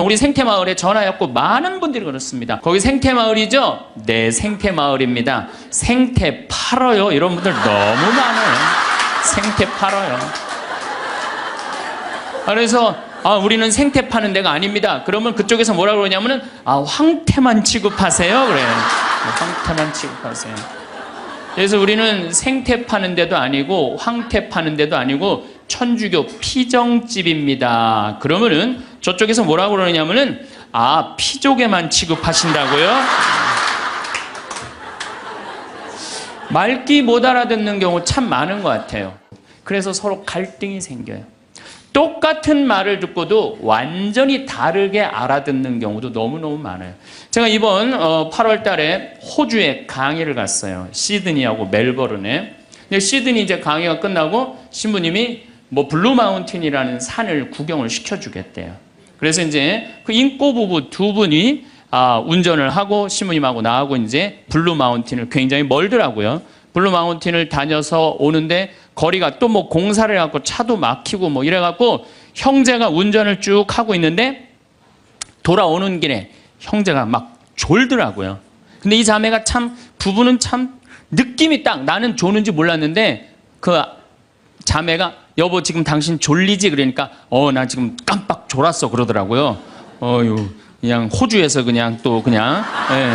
우리 생태마을에 전화했고 많은 분들이 그렇습니다. 거기 생태마을이죠? 네, 생태마을입니다. 생태 팔아요. 이런 분들 너무 많아요. 생태 팔아요. 그래서 우리는 생태 파는 데가 아닙니다. 그러면 그쪽에서 뭐라 그러냐면은 황태만 취급하세요. 그래요. 황태만 취급하세요. 그래서 우리는 생태 파는 데도 아니고 황태 파는 데도 아니고 천주교 피정집입니다. 그러면은 저쪽에서 뭐라고 그러냐면은 피족에만 취급하신다고요? 말귀 못 알아듣는 경우 참 많은 것 같아요. 그래서 서로 갈등이 생겨요. 똑같은 말을 듣고도 완전히 다르게 알아듣는 경우도 너무너무 많아요. 제가 이번 8월 달에 호주에 강의를 갔어요. 시드니하고 멜버른에. 근데 시드니 이제 강의가 끝나고 신부님이 블루 마운틴이라는 산을 구경을 시켜주겠대요. 그래서 이제 그 인꼬 부부 두 분이 운전을 하고 신부님하고 나하고 이제 블루 마운틴을, 굉장히 멀더라고요. 블루 마운틴을 다녀서 오는데 거리가 또 공사를 해갖고 차도 막히고 이래갖고 형제가 운전을 쭉 하고 있는데 돌아오는 길에 형제가 막 졸더라고요. 근데 이 자매가 부부는 참 느낌이 딱, 나는 조는지 몰랐는데 그 자매가 여보 지금 당신 졸리지? 그러니까 나 지금 깜빡 졸았어 그러더라고요. 그냥 호주에서 그냥 예.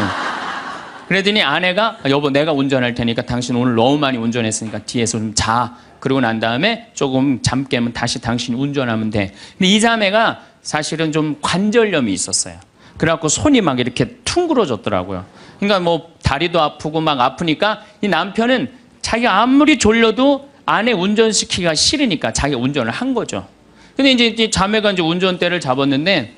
그러더니 아내가 여보 내가 운전할 테니까 당신 오늘 너무 많이 운전했으니까 뒤에서 좀 자. 그러고 난 다음에 조금 잠 깨면 다시 당신이 운전하면 돼. 근데 이 자매가 사실은 좀 관절염이 있었어요. 그래갖고 손이 막 이렇게 퉁그러졌더라고요. 그러니까 다리도 아프고 막 아프니까 이 남편은 자기가 아무리 졸려도 아내 운전시키기가 싫으니까 자기가 운전을 한 거죠. 근데 이제 이 자매가 이제 운전대를 잡았는데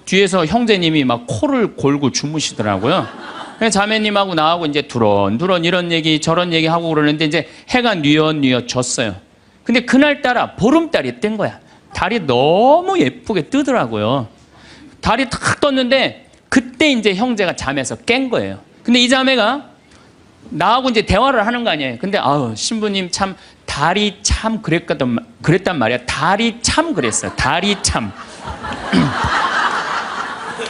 뒤에서 형제님이 막 코를 골고 주무시더라고요. 자매님하고 나하고 이제 두런두런 이런 얘기 저런 얘기 하고 그러는데 이제 해가 뉘엿뉘엿 졌어요. 근데 그날따라 보름달이 뜬 거야. 달이 너무 예쁘게 뜨더라고요. 달이 탁 떴는데 그때 이제 형제가 잠에서 깬 거예요. 근데 이 자매가 나하고 이제 대화를 하는 거 아니에요. 근데 신부님 참 달이 참 그랬단 말이야. 달이 참 그랬어요. 달이 참.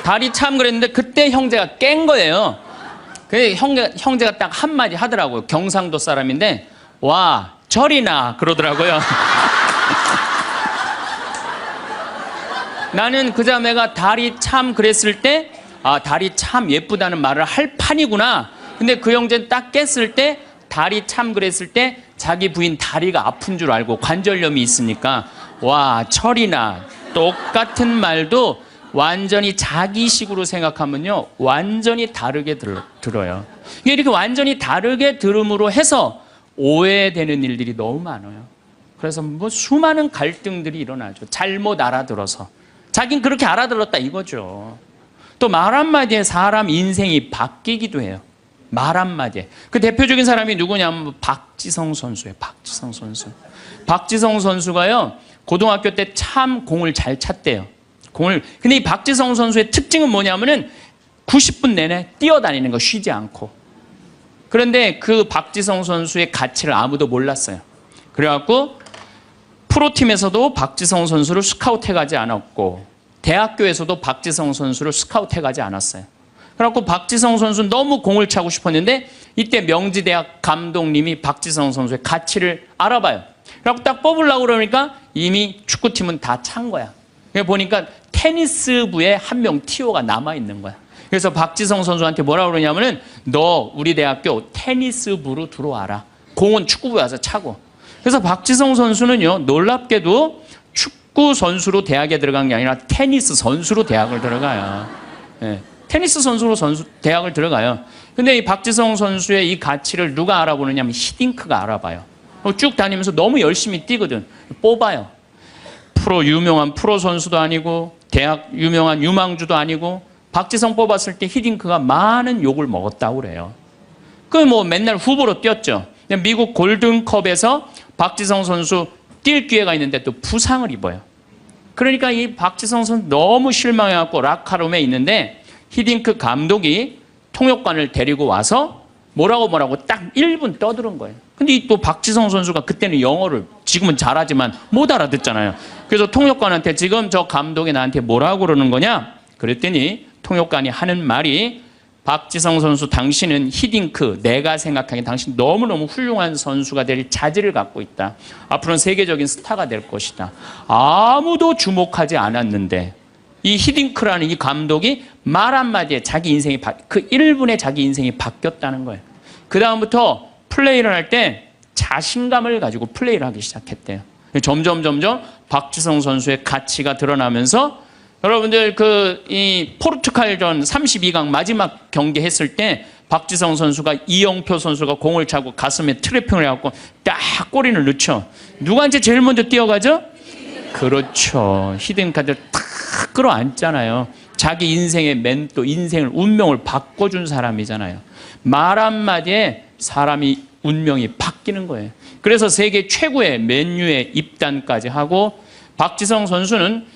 달이 참 그랬는데 그때 형제가 깬 거예요. 그래서 형제가 딱 한마디 하더라고요. 경상도 사람인데 와 절이나 그러더라고요. 나는 그 자매가 달이 참 그랬을 때 달이 참 예쁘다는 말을 할 판이구나. 근데 그 형제는 딱 깼을 때 달이 참 그랬을 때 자기 부인 다리가 아픈 줄 알고 관절염이 있으니까 와 철이나. 똑같은 말도 완전히 자기식으로 생각하면요 완전히 다르게 들어요. 이렇게 완전히 다르게 들음으로 해서 오해되는 일들이 너무 많아요. 그래서 수많은 갈등들이 일어나죠. 잘못 알아들어서. 자긴 그렇게 알아들었다 이거죠. 또 말 한마디에 사람 인생이 바뀌기도 해요. 말 한마디에. 그 대표적인 사람이 누구냐면 박지성 선수예요. 박지성 선수. 박지성 선수가요 고등학교 때 참 공을 잘 찼대요. 근데 이 박지성 선수의 특징은 뭐냐면은 90분 내내 뛰어다니는 거 쉬지 않고. 그런데 그 박지성 선수의 가치를 아무도 몰랐어요. 그래갖고 프로팀에서도 박지성 선수를 스카우트해가지 않았고 대학교에서도 박지성 선수를 스카우트해가지 않았어요. 그래갖고 박지성 선수는 너무 공을 차고 싶었는데 이때 명지대학 감독님이 박지성 선수의 가치를 알아봐요. 그래갖고 딱 뽑으려고 그러니까 이미 축구팀은 다 찬 거야. 보니까 테니스부에 한 명 TO가 남아있는 거야. 그래서 박지성 선수한테 뭐라고 그러냐면은 너 우리 대학교 테니스부로 들어와라. 공은 축구부에 와서 차고. 그래서 박지성 선수는요 놀랍게도 축구 선수로 대학에 들어간 게 아니라 테니스 선수로 대학을 들어가요. 네. 테니스 선수로 대학을 들어가요. 근데 이 박지성 선수의 이 가치를 누가 알아보느냐 하면 히딩크가 알아봐요. 쭉 다니면서 너무 열심히 뛰거든. 뽑아요. 유명한 프로 선수도 아니고 대학 유명한 유망주도 아니고 박지성 뽑았을 때 히딩크가 많은 욕을 먹었다고 그래요. 맨날 후보로 뛰었죠. 미국 골든컵에서 박지성 선수 뛸 기회가 있는데 또 부상을 입어요. 그러니까 이 박지성 선수 너무 실망해갖고 락카룸에 있는데 히딩크 감독이 통역관을 데리고 와서 뭐라고 딱 1분 떠드는 거예요. 근데 또 박지성 선수가 그때는 영어를 지금은 잘하지만 못 알아듣잖아요. 그래서 통역관한테 지금 저 감독이 나한테 뭐라고 그러는 거냐? 그랬더니 통역관이 하는 말이 박지성 선수 당신은 히딩크, 내가 생각하기엔 당신 너무너무 훌륭한 선수가 될 자질을 갖고 있다. 앞으로는 세계적인 스타가 될 것이다. 아무도 주목하지 않았는데 이 히딩크라는 이 감독이 말 한마디에 자기 인생이 그 1분에 자기 인생이 바뀌었다는 거예요. 그 다음부터 플레이를 할 때 자신감을 가지고 플레이를 하기 시작했대요. 점점 박지성 선수의 가치가 드러나면서 여러분들 이 포르투갈전 32강 마지막 경기 했을 때 박지성 선수가 이영표 선수가 공을 차고 가슴에 트래핑을 해갖고 딱 골인을 넣죠. 누구한테 제일 먼저 뛰어가죠? 그렇죠. 히딩크한테 탁 끌어안잖아요. 자기 인생의 멘토, 인생을 운명을 바꿔준 사람이잖아요. 말 한마디에 사람이 운명이 바뀌는 거예요. 그래서 세계 최고의 맨유에 입단까지 하고 박지성 선수는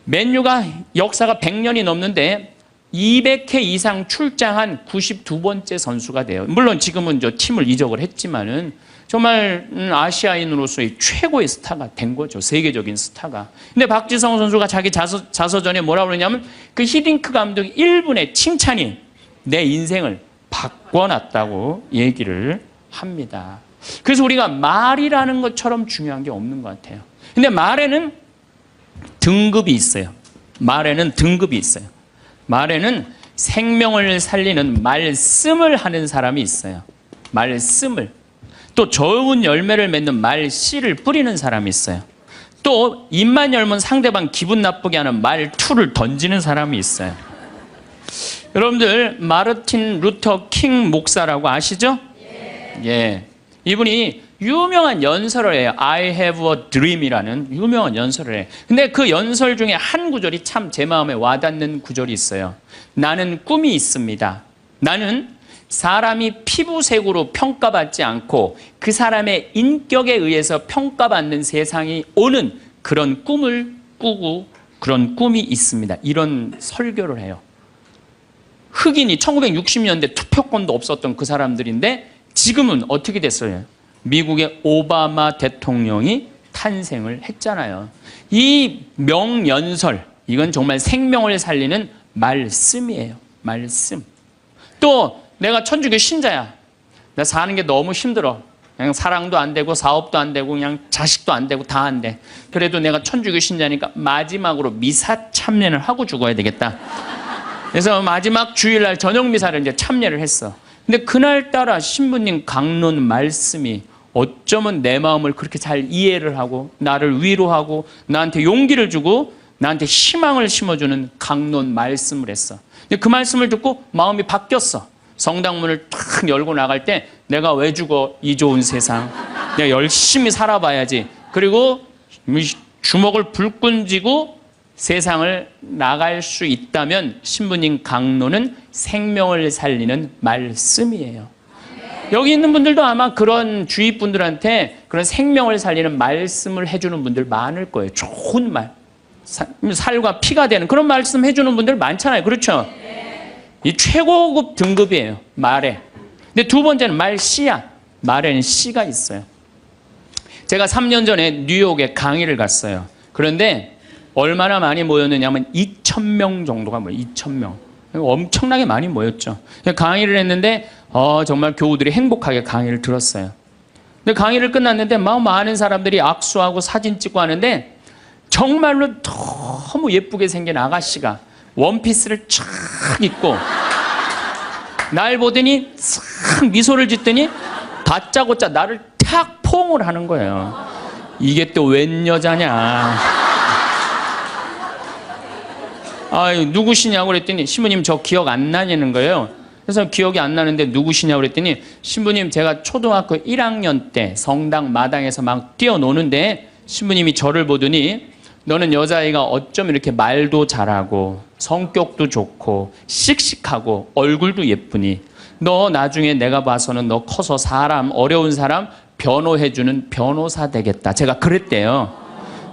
맨유가 역사가 100년이 넘는데 200회 이상 출장한 92번째 선수가 돼요. 물론 지금은 저 팀을 이적을 했지만은 정말 아시아인으로서의 최고의 스타가 된 거죠. 세계적인 스타가. 근데 박지성 선수가 자기 자서전에 뭐라고 그러냐면 그 히딩크 감독이 1분의 칭찬이 내 인생을 바꿔놨다고 얘기를 합니다. 그래서 우리가 말이라는 것처럼 중요한 게 없는 것 같아요. 근데 말에는 등급이 있어요. 말에는 등급이 있어요. 말에는 생명을 살리는 말씀을 하는 사람이 있어요. 말씀을. 또 좋은 열매를 맺는 말씨를 뿌리는 사람이 있어요. 또 입만 열면 상대방 기분 나쁘게 하는 말투를 던지는 사람이 있어요. 여러분들 마르틴 루터 킹 목사라고 아시죠? 예. 이분이 유명한 연설을 해요. I have a dream이라는 유명한 연설을 해요. 근데 그 연설 중에 한 구절이 참 제 마음에 와닿는 구절이 있어요. 나는 꿈이 있습니다. 나는 사람이 피부색으로 평가받지 않고 그 사람의 인격에 의해서 평가받는 세상이 오는 그런 꿈을 꾸고 그런 꿈이 있습니다. 이런 설교를 해요. 흑인이 1960년대 투표권도 없었던 그 사람들인데 지금은 어떻게 됐어요? 미국의 오바마 대통령이 탄생을 했잖아요. 이 명연설, 이건 정말 생명을 살리는 말씀이에요. 말씀. 또 내가 천주교 신자야. 나 사는 게 너무 힘들어. 그냥 사랑도 안 되고 사업도 안 되고 그냥 자식도 안 되고 다 안 돼. 그래도 내가 천주교 신자니까 마지막으로 미사 참여를 하고 죽어야 되겠다. 그래서 마지막 주일날 저녁 미사를 이제 참여를 했어. 근데 그날따라 신부님 강론 말씀이 어쩌면 내 마음을 그렇게 잘 이해를 하고 나를 위로하고 나한테 용기를 주고 나한테 희망을 심어주는 강론 말씀을 했어. 근데 그 말씀을 듣고 마음이 바뀌었어. 성당문을 탁 열고 나갈 때 내가 왜 죽어? 이 좋은 세상. 내가 열심히 살아봐야지. 그리고 주먹을 불끈 쥐고 세상을 나갈 수 있다면 신부님 강론은 생명을 살리는 말씀이에요. 여기 있는 분들도 아마 그런 주위 분들한테 그런 생명을 살리는 말씀을 해주는 분들 많을 거예요. 좋은 말. 살과 피가 되는 그런 말씀 해주는 분들 많잖아요. 그렇죠? 이 최고급 등급이에요. 말에. 근데 두 번째는 말씨야. 말에는 씨가 있어요. 제가 3년 전에 뉴욕에 강의를 갔어요. 그런데 얼마나 많이 모였느냐면 2,000명 정도가 모여요. 2,000명. 엄청나게 많이 모였죠. 강의를 했는데 정말 교우들이 행복하게 강의를 들었어요. 근데 강의를 끝났는데 막 많은 사람들이 악수하고 사진 찍고 하는데 정말로 너무 예쁘게 생긴 아가씨가 원피스를 쫙 입고 날 보더니 싹 미소를 짓더니 다짜고짜 나를 탁 포옹을 하는 거예요. 이게 또 웬 여자냐. 누구시냐고 그랬더니 신부님 저 기억 안 나냐는 거예요. 그래서 기억이 안 나는데 누구시냐고 그랬더니 신부님 제가 초등학교 1학년 때 성당 마당에서 막 뛰어노는데 신부님이 저를 보더니 너는 여자아이가 어쩜 이렇게 말도 잘하고 성격도 좋고 씩씩하고 얼굴도 예쁘니 너 나중에 내가 봐서는 너 커서 사람 어려운 사람 변호해주는 변호사 되겠다. 제가 그랬대요.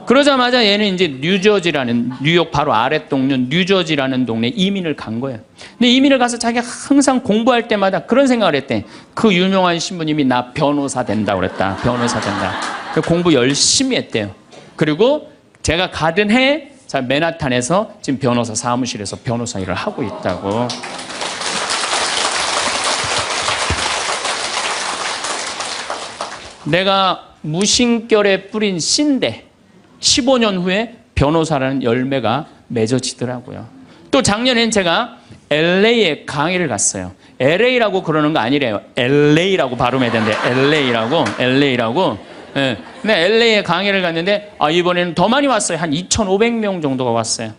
그러자마자 얘는 이제 뉴저지라는 뉴욕 바로 아랫동네 뉴저지라는 동네 이민을 간 거예요. 근데 이민을 가서 자기가 항상 공부할 때마다 그런 생각을 했대. 그 유명한 신부님이 나 변호사 된다고 그랬다. 변호사 된다. 공부 열심히 했대요. 그리고 제가 가던 해 맨하탄에서 지금 변호사 사무실에서 변호사 일을 하고 있다고. 내가 무심결에 뿌린 씨인데 15년 후에 변호사라는 열매가 맺어지더라고요. 또 작년엔 제가 LA에 강의를 갔어요. LA라고 그러는 거 아니래요. LA라고 발음해야 되는데 LA라고. 예. 근데 LA에 강의를 갔는데 이번에는 더 많이 왔어요. 한 2,500명 정도가 왔어요.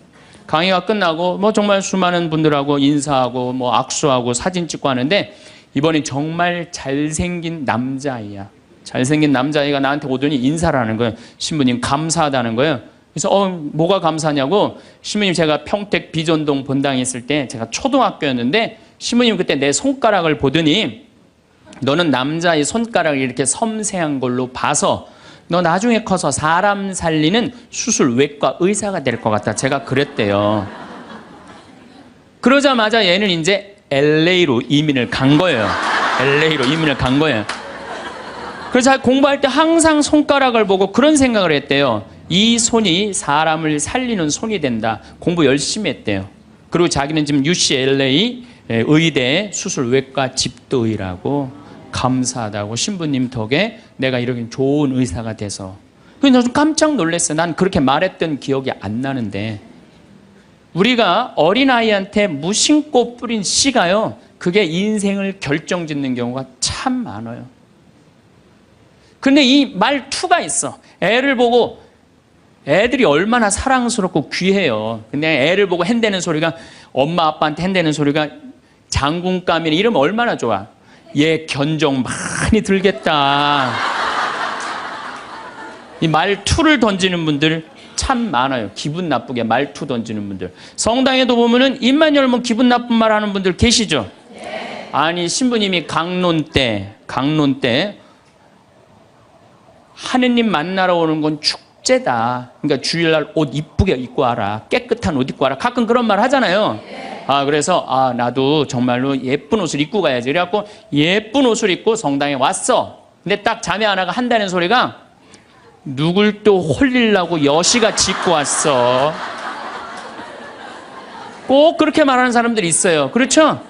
강의가 끝나고 뭐 정말 수많은 분들하고 인사하고 뭐 악수하고 사진 찍고 하는데 이번엔 정말 잘생긴 남자아이야. 잘생긴 남자아이가 나한테 오더니 인사를 하는 거예요. 신부님 감사하다는 거예요. 그래서 뭐가 감사하냐고, 신부님 제가 평택 비전동 본당에 있을 때 제가 초등학교였는데 신부님 그때 내 손가락을 보더니 너는 남자의 손가락이 이렇게 섬세한 걸로 봐서 너 나중에 커서 사람 살리는 수술외과 의사가 될 것 같다. 제가 그랬대요. 그러자마자 얘는 이제 LA로 이민을 간 거예요. 그래서 공부할 때 항상 손가락을 보고 그런 생각을 했대요. 이 손이 사람을 살리는 손이 된다. 공부 열심히 했대요. 그리고 자기는 지금 UCLA 의대 수술외과 집도의라고. 감사하다고. 신부님 덕에 내가 이렇게 좋은 의사가 돼서. 그래서 좀 깜짝 놀랐어요. 난 그렇게 말했던 기억이 안 나는데 우리가 어린아이한테 무심코 뿌린 씨가요, 그게 인생을 결정짓는 경우가 참 많아요. 근데 이 말투가 있어. 애를 보고, 애들이 얼마나 사랑스럽고 귀해요. 근데 애를 보고 핸대는 소리가, 엄마 아빠한테 핸대는 소리가 장군감이나 이러면 얼마나 좋아. 얘 견적 많이 들겠다. 이 말투를 던지는 분들 참 많아요. 기분 나쁘게 말투 던지는 분들. 성당에도 보면은 입만 열면 기분 나쁜 말 하는 분들 계시죠? 아니, 신부님이 강론 때 하느님 만나러 오는 건 축제다. 그러니까 주일날 옷 이쁘게 입고 와라. 깨끗한 옷 입고 와라. 가끔 그런 말 하잖아요. 그래서 나도 정말로 예쁜 옷을 입고 가야지. 그래갖고 예쁜 옷을 입고 성당에 왔어. 근데 딱 자매 하나가 한다는 소리가, 누굴 또 홀리려고 여시같이 입고 왔어. 꼭 그렇게 말하는 사람들이 있어요. 그렇죠?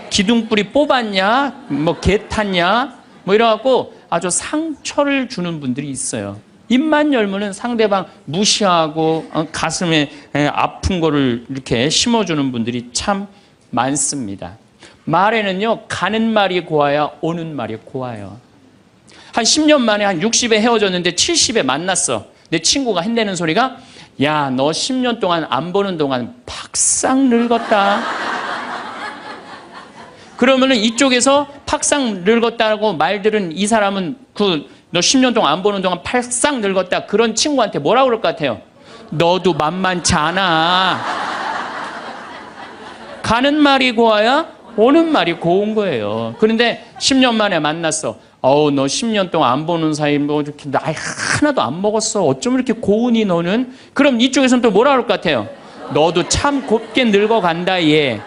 기둥뿌리 뽑았냐? 뭐 개 탔냐? 뭐 이래갖고 아주 상처를 주는 분들이 있어요. 입만 열면은 상대방 무시하고 가슴에 아픈 거를 이렇게 심어주는 분들이 참 많습니다. 말에는요, 가는 말이 고와야 오는 말이 고와요. 한 10년 만에 한 60에 헤어졌는데 70에 만났어. 내 친구가 한다는 소리가, 야, 너 10년 동안 안 보는 동안 팍상 늙었다. 그러면은 이쪽에서 팍상 늙었다고 말들은, 이 사람은 너 10년 동안 안 보는 동안 팍상 늙었다, 그런 친구한테 뭐라고 그럴 것 같아요? 너도 만만치 않아. 가는 말이 고와야 오는 말이 고운 거예요. 그런데 10년 만에 만났어. 너 10년 동안 안 보는 사이 뭐 이렇게 나이 하나도 안 먹었어. 어쩜 이렇게 고우니 너는? 그럼 이쪽에서는 또 뭐라 그럴 것 같아요? 너도 참 곱게 늙어간다 얘.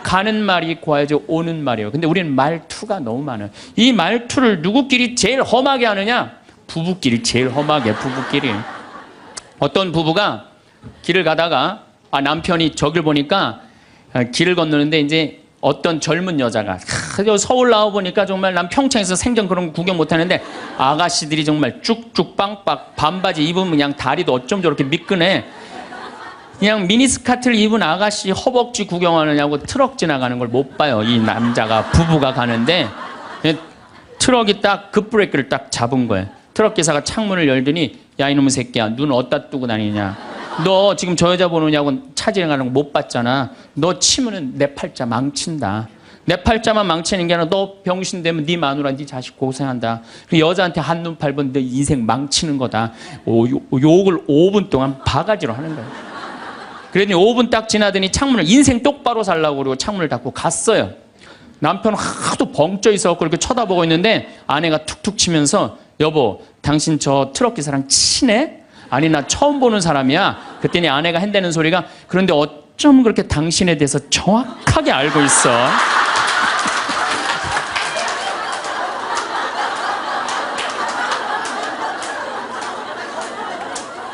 가는 말이 고와야지 오는 말이에요. 근데 우리는 말투가 너무 많아요. 이 말투를 누구끼리 제일 험하게 하느냐? 부부끼리 제일 험하게, 부부끼리. 어떤 부부가 길을 가다가 남편이 저길 보니까 길을 건너는데 이제 어떤 젊은 여자가, 서울 나와 보니까 정말 난 평창에서 생전 그런 거 구경 못 하는데 아가씨들이 정말 쭉쭉 빵빵 반바지 입으면 그냥 다리도 어쩜 저렇게 미끈해. 그냥 미니스커트를 입은 아가씨 허벅지 구경하느냐고 트럭 지나가는 걸 못 봐요. 이 남자가, 부부가 가는데 트럭이 딱 급브레이크를 딱 잡은 거예요. 트럭 기사가 창문을 열더니, 야 이놈의 새끼야, 눈 어디다 두고 다니냐. 너 지금 저 여자 보느냐고 차 지나가는 거 못 봤잖아. 너 치면은 내 팔자 망친다. 내 팔자만 망치는 게 아니라 너 병신 되면 네 마누라 네 자식 고생한다. 그 여자한테 한눈 팔면 내 인생 망치는 거다. 욕을 5분 동안 바가지로 하는 거예요. 그랬더니 5분 딱 지나더니 창문을, 인생 똑바로 살라고 그러고 창문을 닫고 갔어요. 남편은 하도 벙쪄 있어서 그렇게 쳐다보고 있는데 아내가 툭툭 치면서, 여보 당신 저 트럭 기사랑 친해? 아니 나 처음 보는 사람이야. 그랬더니 아내가 한다는 소리가, 그런데 어쩜 그렇게 당신에 대해서 정확하게 알고 있어?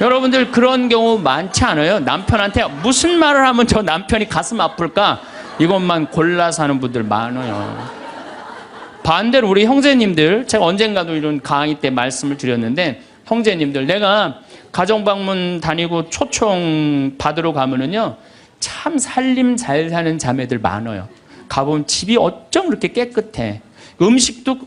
여러분들 그런 경우 많지 않아요? 남편한테 무슨 말을 하면 저 남편이 가슴 아플까? 이것만 골라서 하는 분들 많아요. 반대로 우리 형제님들, 제가 언젠가도 이런 강의 때 말씀을 드렸는데, 형제님들, 내가 가정방문 다니고 초청 받으러 가면은요, 참 살림 잘 사는 자매들 많아요. 가보면 집이 어쩜 그렇게 깨끗해. 음식도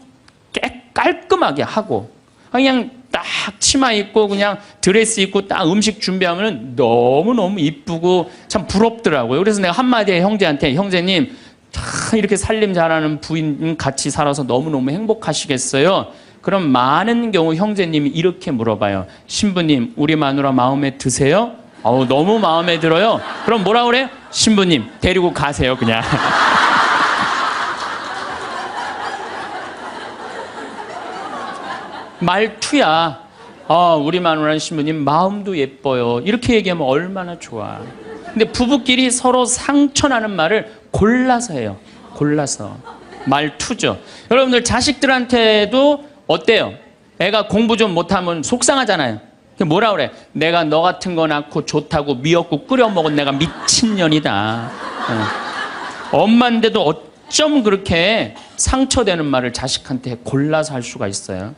깔끔하게 하고, 그냥 딱 치마 입고 그냥 드레스 입고 딱 음식 준비하면 너무너무 이쁘고 참 부럽더라고요. 그래서 내가 한마디에 형제한테, 형제님 참 이렇게 살림 잘하는 부인 같이 살아서 너무너무 행복하시겠어요? 그럼 많은 경우 형제님이 이렇게 물어봐요. 신부님, 우리 마누라 마음에 드세요? 어우, 너무 마음에 들어요. 그럼 뭐라 그래요? 신부님 데리고 가세요 그냥. 말투야. 우리 마누라 신부님 마음도 예뻐요. 이렇게 얘기하면 얼마나 좋아. 근데 부부끼리 서로 상처나는 말을 골라서 해요. 골라서. 말투죠. 여러분들 자식들한테도 어때요? 애가 공부 좀 못하면 속상하잖아요. 뭐라 그래? 내가 너 같은 거 낳고 좋다고 미역국 끓여 먹은 내가 미친년이다. 엄마인데도 어쩜 그렇게 상처되는 말을 자식한테 골라서 할 수가 있어요?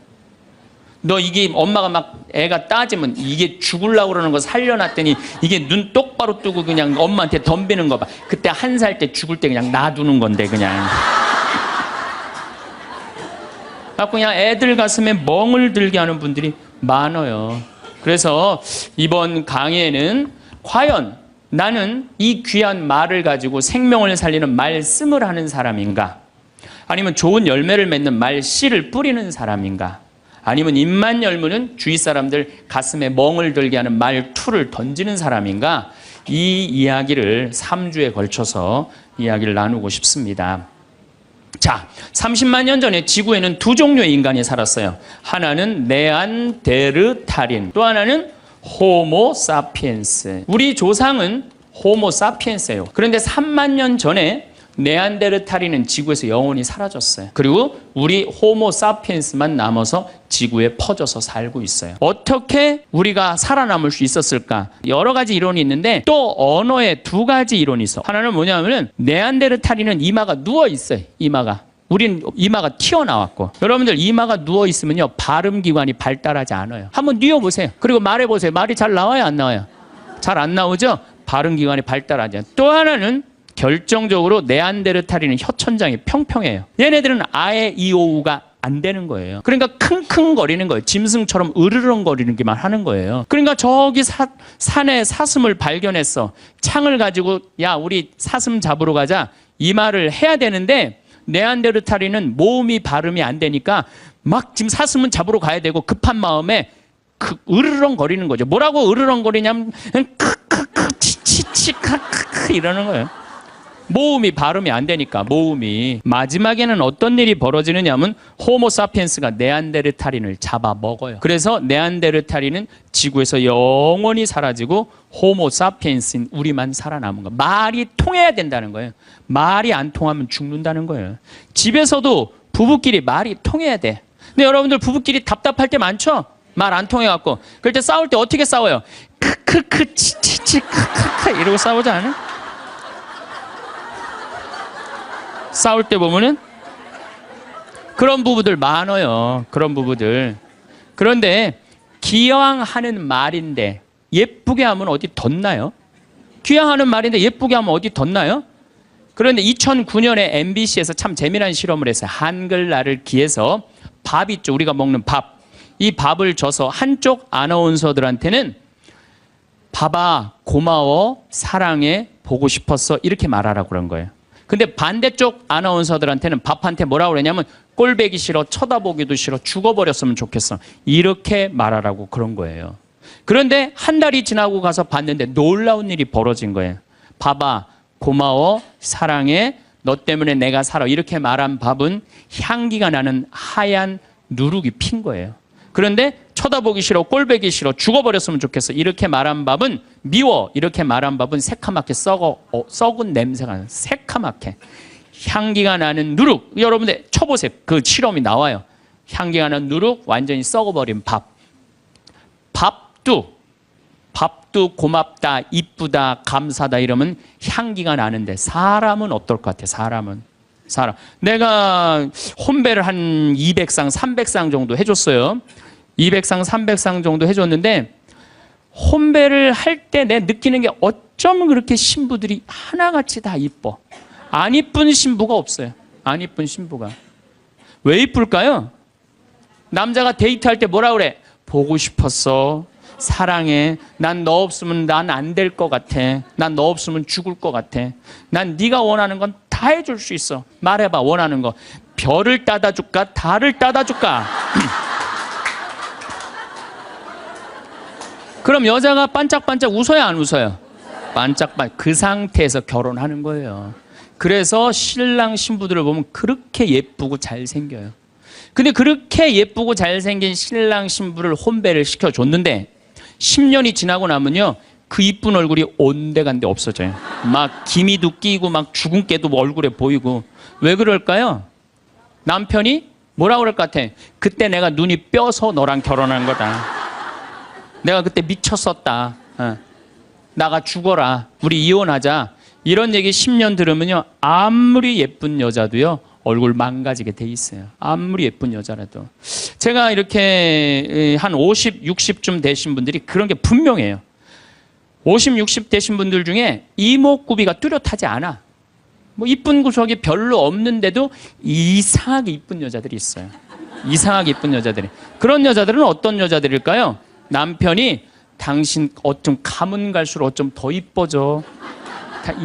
너 이게 엄마가 막 애가 따지면 이게 죽으려고 그러는 거 살려놨더니 이게 눈 똑바로 뜨고 그냥 엄마한테 덤비는 거 봐. 그때 1살 때 죽을 때 그냥 놔두는 건데 그냥. 그냥 애들 가슴에 멍을 들게 하는 분들이 많아요. 그래서 이번 강의에는 과연 나는 이 귀한 말을 가지고 생명을 살리는 말씀을 하는 사람인가? 아니면 좋은 열매를 맺는 말씨를 뿌리는 사람인가? 아니면 입만 열면은 주위 사람들 가슴에 멍을 들게 하는 말투를 던지는 사람인가? 이 이야기를 3주에 걸쳐서 이야기를 나누고 싶습니다. 자, 30만 년 전에 지구에는 두 종류의 인간이 살았어요. 하나는 네안데르탈인, 또 하나는 호모사피엔스. 우리 조상은 호모사피엔스예요. 그런데 3만 년 전에 네안데르탈인은 지구에서 영원히 사라졌어요. 그리고 우리 호모사피엔스만 남아서 지구에 퍼져서 살고 있어요. 어떻게 우리가 살아남을 수 있었을까? 여러 가지 이론이 있는데 또 언어에 2가지 이론이 있어. 하나는 뭐냐면은 네안데르탈인은 이마가 누워 있어요. 이마가. 우린 이마가 튀어나왔고, 여러분들 이마가 누워 있으면요 발음기관이 발달하지 않아요. 한번 뉘어보세요. 그리고 말해보세요. 말이 잘 나와요, 안 나와요? 잘 안 나오죠? 발음기관이 발달하지 않아요. 또 하나는 결정적으로 네안데르탈인은 혀천장이 평평해요. 얘네들은 아에 이오우가 안 되는 거예요. 그러니까 킁킁거리는 거예요. 짐승처럼 으르렁거리기만 하는 거예요. 그러니까 저기 산에 사슴을 발견했어. 창을 가지고 야 우리 사슴 잡으러 가자 이 말을 해야 되는데 네안데르탈인은 모음이 발음이 안 되니까 막 지금 사슴은 잡으러 가야 되고 급한 마음에 으르렁거리는 거죠. 뭐라고 으르렁거리냐면 크크크 치치치 크크크 이러는 거예요. 모음이 발음이 안 되니까 모음이. 마지막에는 어떤 일이 벌어지느냐면 호모사피엔스가 네안데르탈인을 잡아먹어요. 그래서 네안데르탈인은 지구에서 영원히 사라지고 호모사피엔스인 우리만 살아남은 거예요. 말이 통해야 된다는 거예요. 말이 안 통하면 죽는다는 거예요. 집에서도 부부끼리 말이 통해야 돼. 근데 여러분들 부부끼리 답답할 때 많죠? 말 안 통해갖고. 그럴 때 싸울 때 어떻게 싸워요? 크크크 치치치 크크크 이러고 싸우지 않아요? 싸울 때 보면은 그런 부부들 많아요. 그런 부부들. 그런데 기왕 하는 말인데 예쁘게 하면 어디 덧나요? 기왕 하는 말인데 예쁘게 하면 어디 덧나요? 그런데 2009년에 MBC에서 참 재미난 실험을 했어요. 한글날을 기해서 밥 있죠. 우리가 먹는 밥. 이 밥을 줘서 한쪽 아나운서들한테는 밥아 고마워 사랑해 보고 싶었어 이렇게 말하라고 그런 거예요. 근데 반대쪽 아나운서들한테는 밥한테 뭐라고 그러냐면 꼴배기 싫어 쳐다보기도 싫어 죽어버렸으면 좋겠어 이렇게 말하라고 그런 거예요. 그런데 한 달이 지나고 가서 봤는데 놀라운 일이 벌어진 거예요. 밥아 고마워 사랑해 너 때문에 내가 살아 이렇게 말한 밥은 향기가 나는 하얀 누룩이 핀 거예요. 그런데 쳐다보기 싫어 꼴배기 싫어 죽어버렸으면 좋겠어 이렇게 말한 밥은 미워 이렇게 말한 밥은 새카맣게 썩은 냄새가 나는 새카맣게 향기가 나는 누룩. 여러분들 쳐보세요. 그 실험이 나와요. 향기가 나는 누룩 완전히 썩어버린 밥. 밥도 밥도 고맙다, 이쁘다, 감사다 이러면 향기가 나는데 사람은 어떨 것 같아? 사람. 내가 혼배를 한 200상, 300상 정도 해줬어요. 200상, 300상 정도 해줬는데 혼배를 할 때 내 느끼는 게 어쩜 그렇게 신부들이 하나같이 다 이뻐. 안 이쁜 신부가 없어요. 안 이쁜 신부가. 왜 이쁠까요? 남자가 데이트할 때 뭐라 그래? 보고 싶었어. 사랑해. 난 너 없으면 난 안 될 것 같아. 난 너 없으면 죽을 것 같아. 난 네가 원하는 건 다 해줄 수 있어. 말해봐, 원하는 거. 별을 따다 줄까? 달을 따다 줄까? 그럼 여자가 반짝반짝 웃어야 안 웃어요? 반짝반짝. 그 상태에서 결혼하는 거예요. 그래서 신랑 신부들을 보면 그렇게 예쁘고 잘생겨요. 근데 그렇게 예쁘고 잘생긴 신랑 신부를 혼배를 시켜줬는데 10년이 지나고 나면요, 그 이쁜 얼굴이 온데간데 없어져요. 막 기미도 끼고 막 주근깨도 얼굴에 보이고. 왜 그럴까요? 남편이 뭐라 그럴 것 같아? 그때 내가 눈이 뼈서 너랑 결혼한 거다. 내가 그때 미쳤었다. 나가 죽어라. 우리 이혼하자. 이런 얘기 10년 들으면요, 아무리 예쁜 여자도요, 얼굴 망가지게 돼 있어요. 아무리 예쁜 여자라도. 제가 이렇게 한 50, 60쯤 되신 분들이 그런 게 분명해요. 50, 60 되신 분들 중에 이목구비가 뚜렷하지 않아. 뭐 이쁜 구석이 별로 없는데도 이상하게 이쁜 여자들이 있어요. 이상하게 이쁜 여자들이. 그런 여자들은 어떤 여자들일까요? 남편이 당신 어쩜 가문 갈수록 어쩜 더 이뻐져.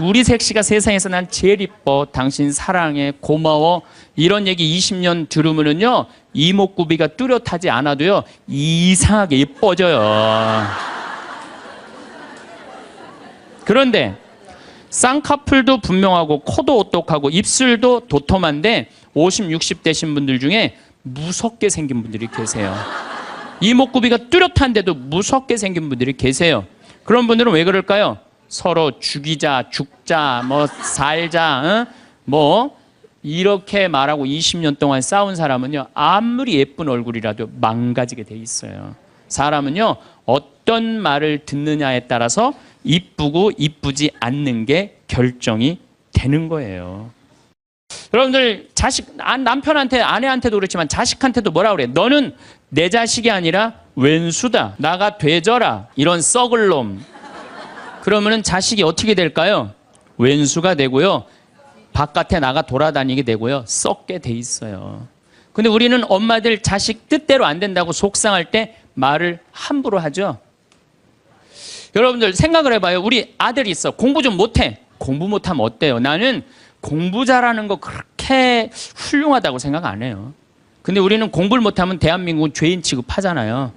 우리 색시가 세상에서 난 제일 이뻐. 당신 사랑해. 고마워. 이런 얘기 20년 들으면은요, 이목구비가 뚜렷하지 않아도요, 이상하게 이뻐져요. 그런데 쌍꺼풀도 분명하고 코도 오똑하고 입술도 도톰한데 50, 60 되신 분들 중에 무섭게 생긴 분들이 계세요. 이목구비가 뚜렷한데도 무섭게 생긴 분들이 계세요. 그런 분들은 왜 그럴까요? 서로 죽이자, 죽자, 뭐 살자, 뭐 이렇게 말하고 20년 동안 싸운 사람은요, 아무리 예쁜 얼굴이라도 망가지게 돼 있어요. 사람은요, 어떤 말을 듣느냐에 따라서 이쁘고 이쁘지 않는 게 결정이 되는 거예요. 여러분들 남편한테, 아내한테도 그렇지만 자식한테도 뭐라 그래? 너는 내 자식이 아니라 왼수다. 나가 되져라. 이런 썩을 놈. 그러면은 자식이 어떻게 될까요? 왼수가 되고요, 바깥에 나가 돌아다니게 되고요, 썩게 돼 있어요. 근데 우리는 엄마들 자식 뜻대로 안 된다고 속상할 때 말을 함부로 하죠. 여러분들 생각을 해봐요. 우리 아들이 있어. 공부 좀 못해. 공부 못하면 어때요? 나는 공부 잘하는 거 그렇게 훌륭하다고 생각 안 해요. 근데 우리는 공부를 못하면 대한민국은 죄인 취급하잖아요.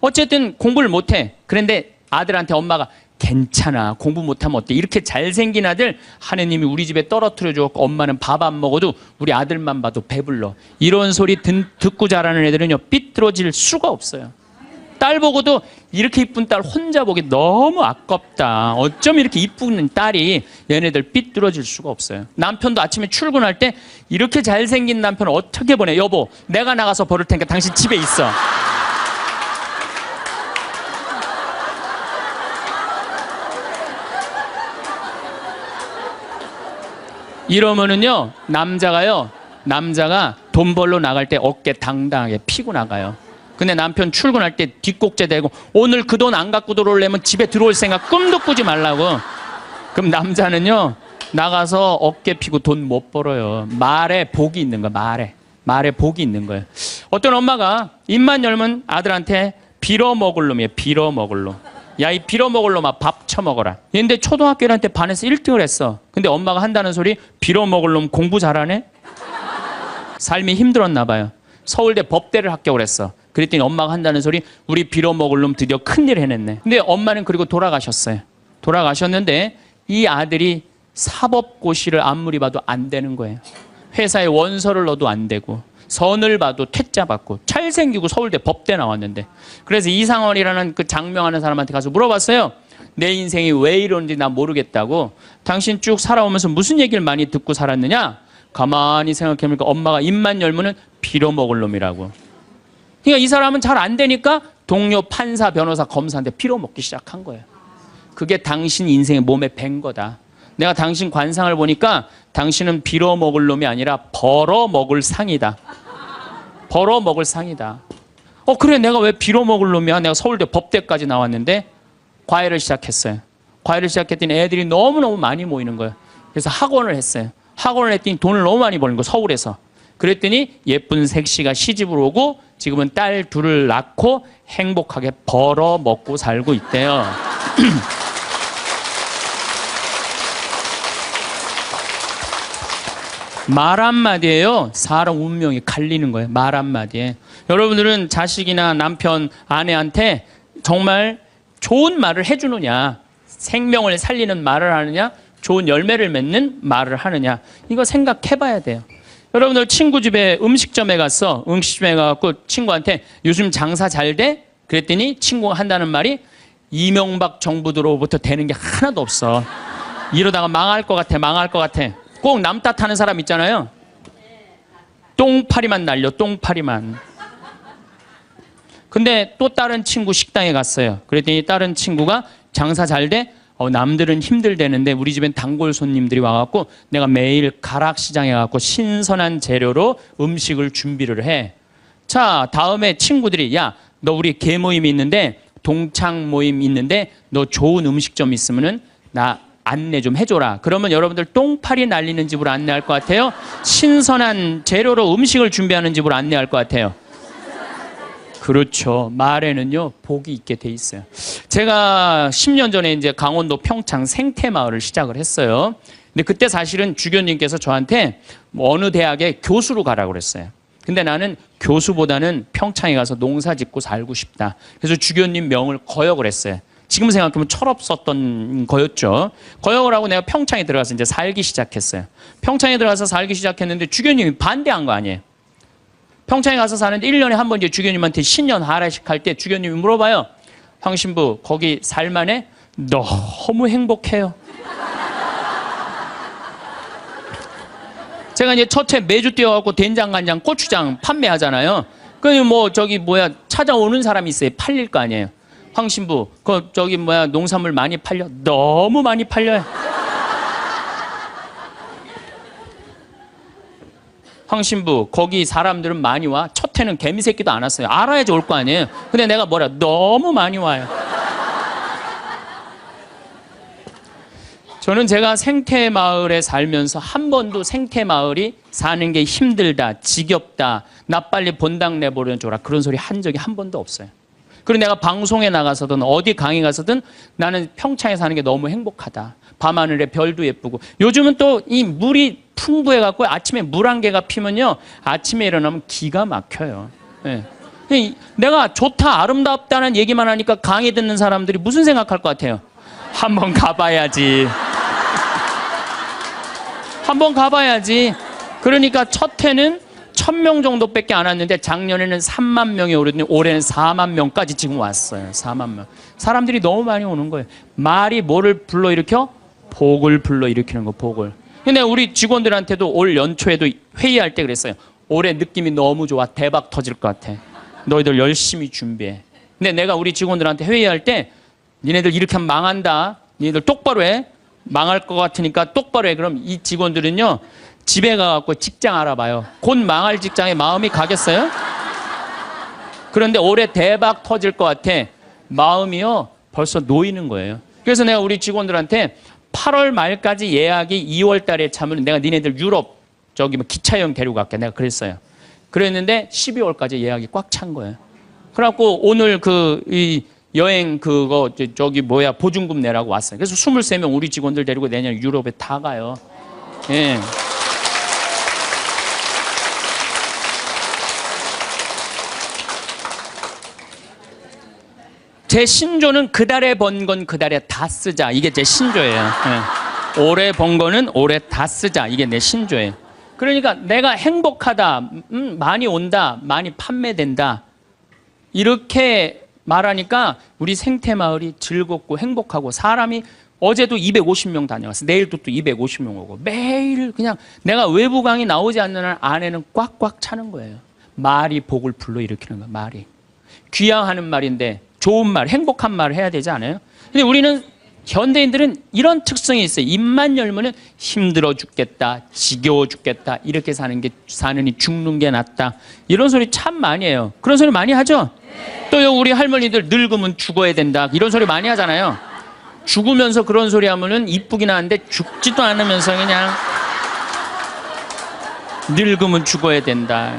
어쨌든 공부를 못해. 그런데 아들한테 엄마가 괜찮아. 공부 못하면 어때? 이렇게 잘생긴 아들 하느님이 우리 집에 떨어뜨려 줬고 엄마는 밥 안 먹어도 우리 아들만 봐도 배불러. 이런 소리 듣고 자라는 애들은요, 삐뚤어질 수가 없어요. 딸 보고도 이렇게 이쁜 딸 혼자 보기 너무 아깝다. 어쩜 이렇게 이쁜 딸이, 얘네들 삐뚤어질 수가 없어요. 남편도 아침에 출근할 때 이렇게 잘생긴 남편 어떻게 보내? 여보, 내가 나가서 버릴 테니까 당신 집에 있어. 이러면은요, 남자가 돈 벌러 나갈 때 어깨 당당하게 피고 나가요. 근데 남편 출근할 때 뒷꼭지 대고 오늘 그 돈 안 갖고 들어오려면 집에 들어올 생각 꿈도 꾸지 말라고. 그럼 남자는요, 나가서 어깨 피고 돈 못 벌어요. 말에 복이 있는 거야. 말에 복이 있는 거예요. 어떤 엄마가 입만 열면 아들한테 빌어먹을 놈이에요. 빌어먹을 놈. 야, 이 빌어먹을 놈아, 밥 처먹어라. 근데 초등학교 1학년 때 반에서 1등을 했어. 근데 엄마가 한다는 소리, 빌어먹을 놈 공부 잘하네? 삶이 힘들었나 봐요. 서울대 법대를 합격을 했어. 그랬더니 엄마가 한다는 소리, 우리 빌어먹을 놈 드디어 큰일 해냈네. 근데 엄마는 그리고 돌아가셨어요. 돌아가셨는데 이 아들이 사법고시를 아무리 봐도 안 되는 거예요. 회사에 원서를 넣어도 안 되고, 선을 봐도 퇴짜 받고, 잘생기고 서울대 법대 나왔는데. 그래서 이상원이라는 그 장명하는 사람한테 가서 물어봤어요. 내 인생이 왜 이러는지 난 모르겠다고. 당신 쭉 살아오면서 무슨 얘기를 많이 듣고 살았느냐? 가만히 생각해보니까 엄마가 입만 열면은 빌어먹을 놈이라고. 그러니까 이 사람은 잘 안 되니까 동료 판사, 변호사, 검사한테 빌어먹기 시작한 거예요. 그게 당신 인생의 몸에 밴 거다. 내가 당신 관상을 보니까 당신은 빌어먹을 놈이 아니라 벌어먹을 상이다. 벌어먹을 상이다. 그래, 내가 왜 빌어먹을 놈이야? 내가 서울대 법대까지 나왔는데 과외를 시작했어요. 과외를 시작했더니 애들이 너무너무 많이 모이는 거예요. 그래서 학원을 했어요. 학원을 했더니 돈을 너무 많이 버는 거예요, 서울에서. 그랬더니 예쁜 색시가 시집을 오고 지금은 딸 둘을 낳고 행복하게 벌어먹고 살고 있대요. 말 한마디에요, 사람 운명이 갈리는 거예요. 말 한마디에. 여러분들은 자식이나 남편, 아내한테 정말 좋은 말을 해주느냐, 생명을 살리는 말을 하느냐, 좋은 열매를 맺는 말을 하느냐, 이거 생각해 봐야 돼요. 여러분들 친구 집에 음식점에 갔어. 음식점에 가서 친구한테 요즘 장사 잘 돼? 그랬더니 친구가 한다는 말이 이명박 정부 들어부터 되는 게 하나도 없어. 이러다가 망할 것 같아, 망할 것 같아. 꼭 남 탓하는 사람 있잖아요. 똥파리만 날려, 똥파리만. 근데 또 다른 친구 식당에 갔어요. 그랬더니 다른 친구가 장사 잘 돼? 남들은 힘들대는데 우리 집엔 단골 손님들이 와갖고 내가 매일 가락시장에 가갖고 신선한 재료로 음식을 준비를 해. 자, 다음에 친구들이 야, 너 우리 개 모임이 있는데 동창 모임 있는데 너 좋은 음식점 있으면은 나 안내 좀 해줘라. 그러면 여러분들 똥파리 날리는 집으로 안내할 것 같아요? 신선한 재료로 음식을 준비하는 집으로 안내할 것 같아요? 그렇죠. 말에는요, 복이 있게 돼 있어요. 제가 10년 전에 이제 강원도 평창 생태마을을 시작을 했어요. 근데 그때 사실은 주교님께서 저한테 어느 대학에 교수로 가라고 그랬어요. 근데 나는 교수보다는 평창에 가서 농사 짓고 살고 싶다. 그래서 주교님 명을 거역을 했어요. 지금 생각하면 철없었던 거였죠. 거역을 하고 내가 평창에 들어가서 이제 살기 시작했어요. 평창에 들어가서 살기 시작했는데 주교님이 반대한 거 아니에요. 평창에 가서 사는데 1년에 한 번 이제 주교님한테 신년 하례식 할 때 주교님이 물어봐요. 황 신부 거기 살만해? 너무 행복해요. 제가 이제 첫해 매주 뛰어갖고 된장, 간장, 고추장 판매하잖아요. 찾아오는 사람이 있어요. 팔릴 거 아니에요. 황 신부, 농산물 많이 팔려? 너무 많이 팔려요. 황 신부, 거기 사람들은 많이 와? 첫 해는 개미 새끼도 안 왔어요. 알아야지 올 거 아니에요. 근데 내가 너무 많이 와요. 저는 제가 생태마을에 살면서 한 번도 생태마을이 사는 게 힘들다, 지겹다, 나 빨리 본당 내보내줘라 그런 소리 한 적이 한 번도 없어요. 그리고 내가 방송에 나가서든 어디 강의 가서든 나는 평창에 사는 게 너무 행복하다. 밤하늘에 별도 예쁘고. 요즘은 또 이 물이 풍부해갖고 아침에 물 한 개가 피면요. 아침에 일어나면 기가 막혀요. 네. 내가 좋다, 아름답다는 얘기만 하니까 강의 듣는 사람들이 무슨 생각할 것 같아요? 한번 가봐야지. 한번 가봐야지. 그러니까 첫 해는 1000명 정도밖에 안 왔는데 작년에는 3만 명이 오르더니 올해는 4만 명까지 지금 왔어요. 4만 명. 사람들이 너무 많이 오는 거예요. 말이 뭐를 불러일으켜? 복을 불러일으키는 거, 복을. 근데 우리 직원들한테도 올 연초에도 회의할 때 그랬어요. 올해 느낌이 너무 좋아. 대박 터질 것 같아. 너희들 열심히 준비해. 근데 내가 우리 직원들한테 회의할 때 니네들 이렇게 하면 망한다. 니네들 똑바로 해. 망할 것 같으니까 똑바로 해. 그럼 이 직원들은요. 집에 가갖고 직장 알아봐요. 곧 망할 직장에 마음이 가겠어요? 그런데 올해 대박 터질 것 같아. 마음이요. 벌써 놓이는 거예요. 그래서 내가 우리 직원들한테 8월 말까지 예약이 2월 달에 차면 내가 니네들 유럽 기차 여행 데리고 갈게. 내가 그랬어요. 그랬는데 12월까지 예약이 꽉 찬 거예요. 그래갖고 오늘 이 여행 보증금 내라고 왔어요. 그래서 23명 우리 직원들 데리고 내년 유럽에 다 가요. 예. 제 신조는 그달에 번 건 그달에 다 쓰자. 이게 제 신조예요. 예. 올해 번 거는 올해 다 쓰자. 이게 내 신조예요. 그러니까 내가 행복하다, 많이 온다, 많이 판매된다. 이렇게 말하니까 우리 생태마을이 즐겁고 행복하고 사람이 어제도 250명 다녀왔어. 내일도 또 250명 오고 매일 그냥 내가 외부 강의 나오지 않는 한 안에는 꽉꽉 차는 거예요. 말이 복을 불러일으키는 거야. 말이. 귀향하는 말인데 좋은 말, 행복한 말을 해야 되지 않아요? 근데 우리는 현대인들은 이런 특성이 있어요. 입만 열면은 힘들어 죽겠다, 지겨워 죽겠다, 이렇게 사느니 죽는 게 낫다. 이런 소리 참 많이 해요. 그런 소리 많이 하죠? 또 우리 할머니들 늙으면 죽어야 된다. 이런 소리 많이 하잖아요. 죽으면서 그런 소리 하면은 이쁘긴 한데 죽지도 않으면서 그냥 늙으면 죽어야 된다.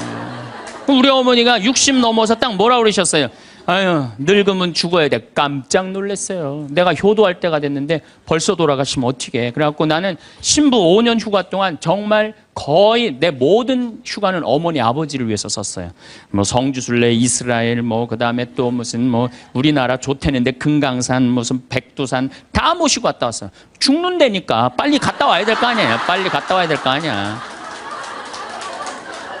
우리 어머니가 60 넘어서 딱 뭐라 그러셨어요? 아유, 늙으면 죽어야 돼. 깜짝 놀랐어요. 내가 효도할 때가 됐는데 벌써 돌아가시면 어떡해. 그래갖고 나는 신부 5년 휴가 동안 정말 거의 내 모든 휴가는 어머니 아버지를 위해서 썼어요. 뭐 성주순례, 이스라엘, 뭐 그다음에 또 무슨 뭐 우리나라 좋대는데 금강산, 무슨 백두산 다 모시고 갔다 왔어요. 죽는다니까 빨리 갔다 와야 될 거 아니에요. 빨리 갔다 와야 될 거 아니야.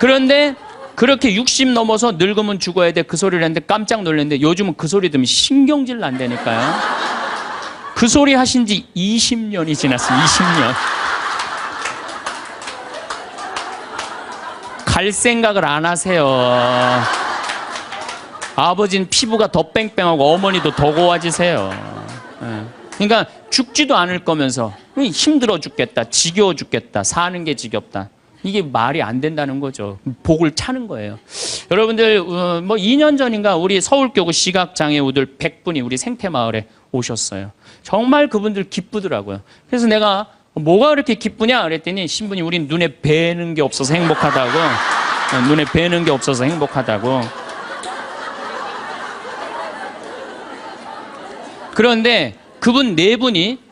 그런데 그렇게 60 넘어서 늙으면 죽어야 돼. 그 소리를 했는데 깜짝 놀랐는데 요즘은 그 소리 들으면 신경질 난다니까요. 그 소리 하신 지 20년이 지났어요. 20년. 갈 생각을 안 하세요. 아버지는 피부가 더 뺑뺑하고 어머니도 더 고와지세요. 그러니까 죽지도 않을 거면서 힘들어 죽겠다, 지겨워 죽겠다, 사는 게 지겹다. 이게 말이 안 된다는 거죠. 복을 차는 거예요. 여러분들 뭐 2년 전인가 우리 서울교구 시각장애우들 100분이 우리 생태마을에 오셨어요. 정말 그분들 기쁘더라고요. 그래서 내가 뭐가 그렇게 기쁘냐 그랬더니 신부님 우린 눈에 뵈는 게 없어서 행복하다고. 눈에 뵈는 게 없어서 행복하다고. 그런데 그분 네 분이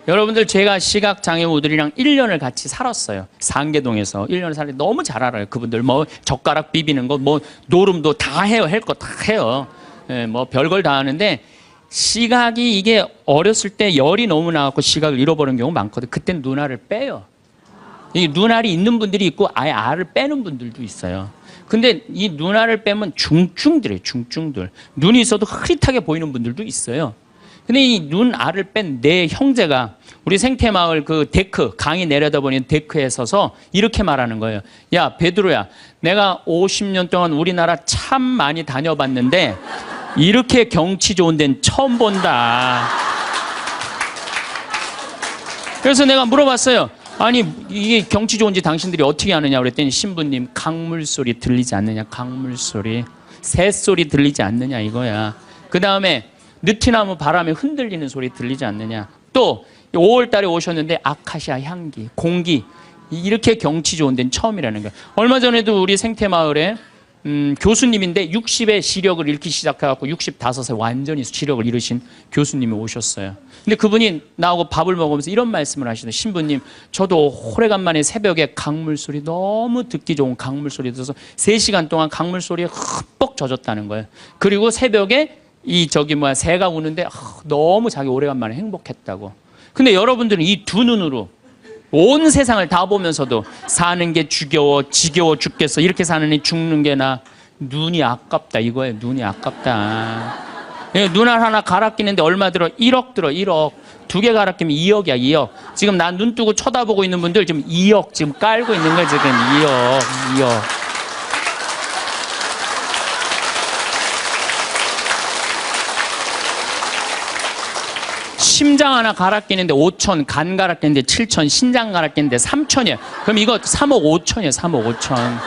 여러분들 제가 시각장애우들이랑 1년을 같이 살았어요. 상계동에서 1년을 살았는데 너무 잘 알아요. 그분들 뭐 젓가락 비비는 거 뭐 노름도 다 해요. 할 거 다 해요. 예, 뭐 별걸 다 하는데 시각이 이게 어렸을 때 열이 너무 나갖고 시각을 잃어버리는 경우 많거든요. 그때는 눈알을 빼요. 이 눈알이 있는 분들이 있고 아예 알을 빼는 분들도 있어요. 근데 이 눈알을 빼면 중증들이에요. 중증들. 눈이 있어도 흐릿하게 보이는 분들도 있어요. 근데 이 눈알을 뺀 내 형제가 우리 생태마을 그 데크, 강이 내려다보는 데크에 서서 이렇게 말하는 거예요. 야, 베드로야, 내가 50년 동안 우리나라 참 많이 다녀봤는데 이렇게 경치 좋은 데는 처음 본다. 그래서 내가 물어봤어요. 아니, 이게 경치 좋은지 당신들이 어떻게 아느냐 그랬더니 신부님, 강물 소리 들리지 않느냐, 강물 소리. 새소리 들리지 않느냐 이거야. 그 다음에 느티나무 바람에 흔들리는 소리 들리지 않느냐. 또 5월 달에 오셨는데 아카시아 향기, 공기 이렇게 경치 좋은 데는 처음이라는 거예요. 얼마 전에도 우리 생태마을에 교수님인데 60에 시력을 잃기 시작해갖고 65세 완전히 시력을 잃으신 교수님이 오셨어요. 근데 그분이 나하고 밥을 먹으면서 이런 말씀을 하시더라고요. 신부님, 저도 오래간만에 새벽에 강물 소리 너무 듣기 좋은 강물 소리 들어서 3시간 동안 강물 소리에 흠뻑 젖었다는 거예요. 그리고 새벽에 새가 우는데 너무 자기 오래간만에 행복했다고. 근데 여러분들은 이 두 눈으로 온 세상을 다 보면서도 사는 게 지겨워 죽겠어. 이렇게 사느니 죽는 게 나. 눈이 아깝다 이거예요. 눈이 아깝다. 눈알 하나 갈아 끼는데 얼마 들어? 1억 들어. 1억. 2개 갈아 끼면 2억이야. 2억. 지금 난 눈 뜨고 쳐다보고 있는 분들 지금 2억 지금 깔고 있는 거야. 지금 2억. 심장 하나 갈아 끼는데 5천, 간 갈아 끼는데 7천, 신장 갈아 끼는데 3천이에요. 그럼 이거 3억 5천이에요. 3억 5천.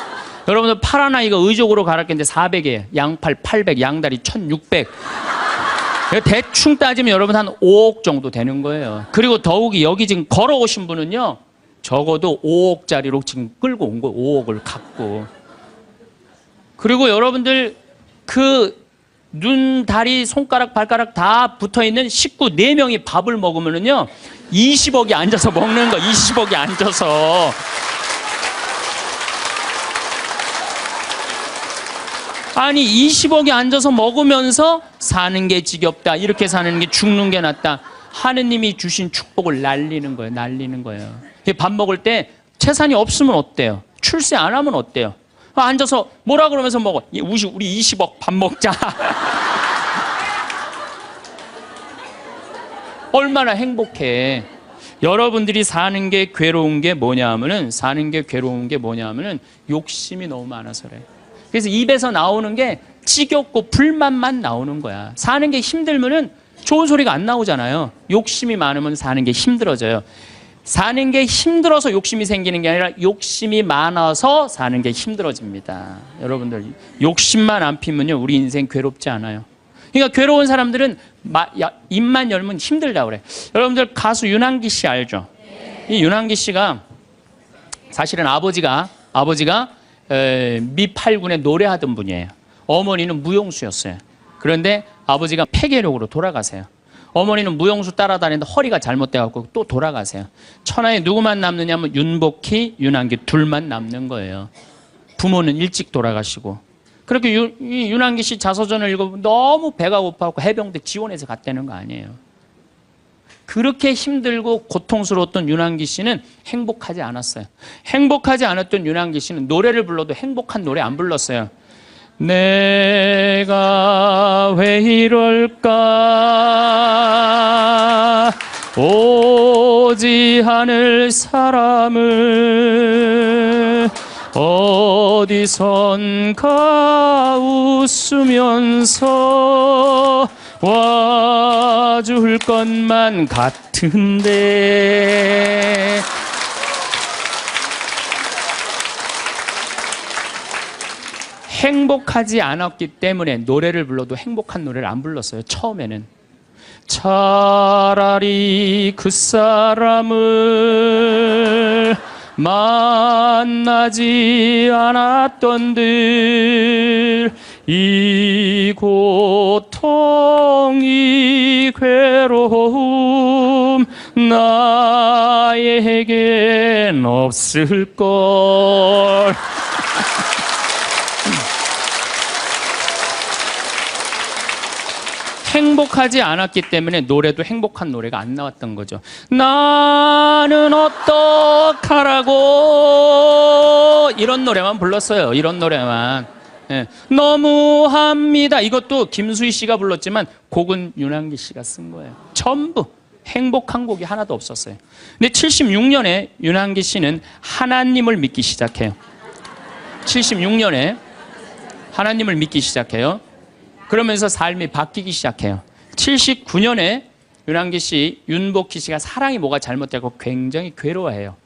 여러분들 팔 하나 이거 의족으로 갈아 끼는데 400이에요. 양팔 800, 양다리 1600. 대충 따지면 여러분 한 5억 정도 되는 거예요. 그리고 더욱이 여기 지금 걸어오신 분은요, 적어도 5억짜리로 지금 끌고 온 거예요. 5억을 갖고. 그리고 여러분들 눈, 다리, 손가락, 발가락 다 붙어있는 식구 4명이 밥을 먹으면은요, 20억이 앉아서 먹는 거, 20억이 앉아서. 아니, 20억이 앉아서 먹으면서 사는 게 지겹다, 이렇게 사는 게 죽는 게 낫다. 하느님이 주신 축복을 날리는 거예요, 날리는 거예요. 밥 먹을 때 재산이 없으면 어때요? 출세 안 하면 어때요? 앉아서 뭐라 그러면서 먹어. 우리 20억 밥 먹자. 얼마나 행복해. 여러분들이 사는 게 괴로운 게 뭐냐면은 욕심이 너무 많아서 그래. 그래서 입에서 나오는 게 지겹고 불만만 나오는 거야. 사는 게 힘들면은 좋은 소리가 안 나오잖아요. 욕심이 많으면 사는 게 힘들어져요. 사는 게 힘들어서 욕심이 생기는 게 아니라 욕심이 많아서 사는 게 힘들어집니다. 여러분들 욕심만 안 피면요 우리 인생 괴롭지 않아요. 그러니까 괴로운 사람들은 입만 열면 힘들다 그래. 여러분들 가수 윤한기 씨 알죠? 이 윤한기 씨가 사실은 아버지가 미 8군에 노래하던 분이에요. 어머니는 무용수였어요. 그런데 아버지가 폐결핵으로 돌아가세요. 어머니는 무용수 따라다니는데 허리가 잘못돼갖고 또 돌아가세요. 천하에 누구만 남느냐면 윤복희, 윤한기 둘만 남는 거예요. 부모는 일찍 돌아가시고. 그렇게 윤한기 씨 자서전을 읽어보면 너무 배가 고파갖고 해병대 지원해서 갔다는 거 아니에요. 그렇게 힘들고 고통스러웠던 윤한기 씨는 행복하지 않았어요. 행복하지 않았던 윤한기 씨는 노래를 불러도 행복한 노래 안 불렀어요. 내가 왜 이럴까 오지 않을 사람을 어디선가 웃으면서 와줄 것만 같은데 행복하지 않았기 때문에 노래를 불러도 행복한 노래를 안 불렀어요. 처음에는 차라리 그 사람을 만나지 않았던들 이 고통 이 괴로움 나에겐 없을걸. 행복하지 않았기 때문에 노래도 행복한 노래가 안 나왔던 거죠. 나는 어떡하라고 이런 노래만 불렀어요. 이런 노래만. 예. 너무합니다. 이것도 김수희 씨가 불렀지만 곡은 윤한기 씨가 쓴 거예요. 전부 행복한 곡이 하나도 없었어요. 근데 76년에 윤한기 씨는 하나님을 믿기 시작해요. 76년에 하나님을 믿기 시작해요. 그러면서 삶이 바뀌기 시작해요. 79년에 윤한기 씨, 윤복희 씨가 사랑이 뭐가 잘못되고 굉장히 괴로워해요.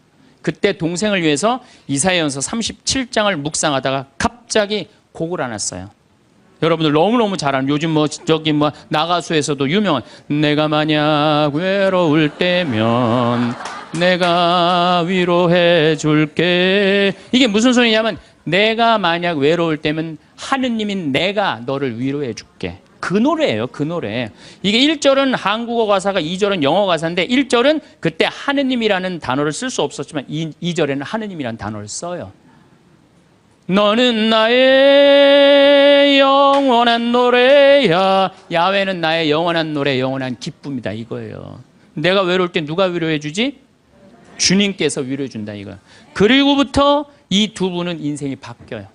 그때 동생을 위해서 이사야전서 37장을 묵상하다가 갑자기 곡을 하나 써요. 여러분들 너무너무 잘 아는 요즘 나가수에서도 유명한 내가 만약 외로울 때면 내가 위로해 줄게. 이게 무슨 소리냐면 내가 만약 외로울 때면 하느님인 내가 너를 위로해 줄게. 그 노래예요. 그 노래. 이게 1절은 한국어 가사가 2절은 영어 가사인데 1절은 그때 하느님이라는 단어를 쓸 수 없었지만 2절에는 하느님이라는 단어를 써요. 너는 나의 영원한 노래야. 야훼는 나의 영원한 노래, 영원한 기쁨이다 이거예요. 내가 외로울 때 누가 위로해 주지? 주님께서 위로해 준다 이거예요. 그리고부터 이 두 분은 인생이 바뀌어요.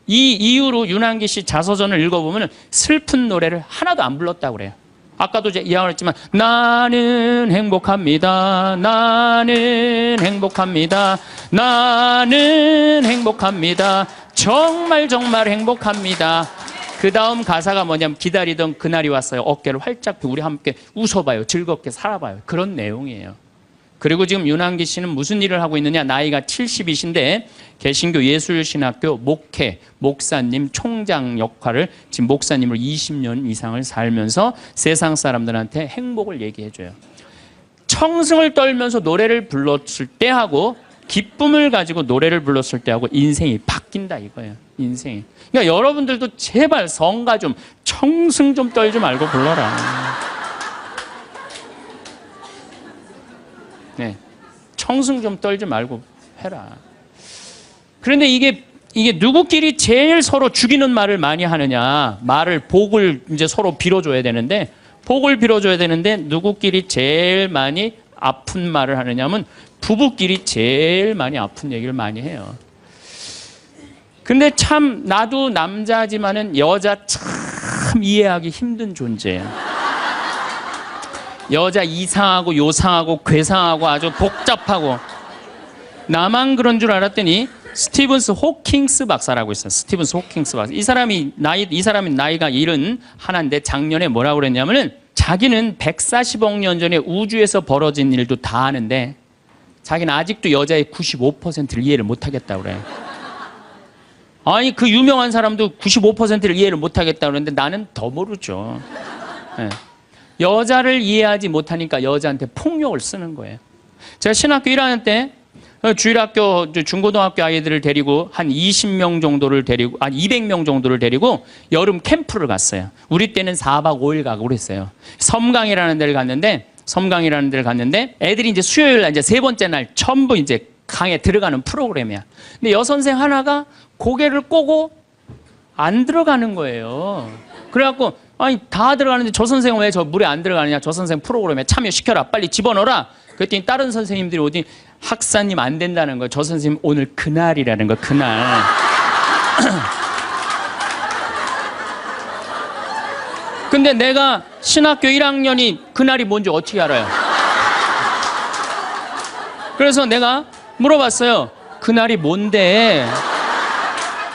이 이후로 윤한기 씨 자서전을 읽어보면 슬픈 노래를 하나도 안 불렀다고 그래요. 아까도 이야기했지만 나는 행복합니다. 나는 행복합니다. 나는 행복합니다. 정말 정말 행복합니다. 그 다음 가사가 뭐냐면 기다리던 그날이 왔어요. 어깨를 활짝 펴고 우리 함께 웃어봐요. 즐겁게 살아봐요. 그런 내용이에요. 그리고 지금 윤한기 씨는 무슨 일을 하고 있느냐. 나이가 70이신데 개신교 예술신학교 목사님 총장 역할을 지금 목사님을 20년 이상을 살면서 세상 사람들한테 행복을 얘기해줘요. 청승을 떨면서 노래를 불렀을 때하고 기쁨을 가지고 노래를 불렀을 때하고 인생이 바뀐다 이거예요. 인생이. 그러니까 여러분들도 제발 성가 좀 청승 좀 떨지 말고 불러라. 네, 청승 좀 떨지 말고 해라. 그런데 이게 누구끼리 제일 서로 죽이는 말을 많이 하느냐. 복을 이제 서로 빌어줘야 되는데 누구끼리 제일 많이 아픈 말을 하느냐면 부부끼리 제일 많이 아픈 얘기를 많이 해요. 근데 참 나도 남자지만은 여자 참 이해하기 힘든 존재예요. 여자 이상하고 요상하고 괴상하고 아주 복잡하고 나만 그런 줄 알았더니 스티븐스 호킹스 박사라고 있어요. 스티븐스 호킹스 박사. 이 사람이 나이가 71인데 작년에 뭐라고 그랬냐면은 자기는 140억 년 전에 우주에서 벌어진 일도 다 아는데 자기는 아직도 여자의 95%를 이해를 못 하겠다고 그래요. 아니 그 유명한 사람도 95%를 이해를 못 하겠다고 그러는데 나는 더 모르죠. 네. 여자를 이해하지 못하니까 여자한테 폭력을 쓰는 거예요. 제가 신학교 1학년 때 주일학교 중고등학교 아이들을 데리고 한 20명 정도를 데리고 200명 정도를 데리고 여름 캠프를 갔어요. 우리 때는 4박 5일 가고 그랬어요. 섬강이라는 데를 갔는데 애들이 이제 수요일 날 이제 세 번째 날 전부 이제 강에 들어가는 프로그램이야. 근데 여선생 하나가 고개를 꼬고 안 들어가는 거예요. 그래갖고 아니 다 들어가는데 저 선생은 왜 저 물에 안 들어가느냐? 저 선생 프로그램에 참여시켜라. 빨리 집어넣어라. 그랬더니 다른 선생님들이 어디 학사님 안 된다는 거예요. 저 선생님 오늘 그날이라는 거 그날. 근데 내가 신학교 1학년이 그날이 뭔지 어떻게 알아요? 그래서 내가 물어봤어요. 그날이 뭔데?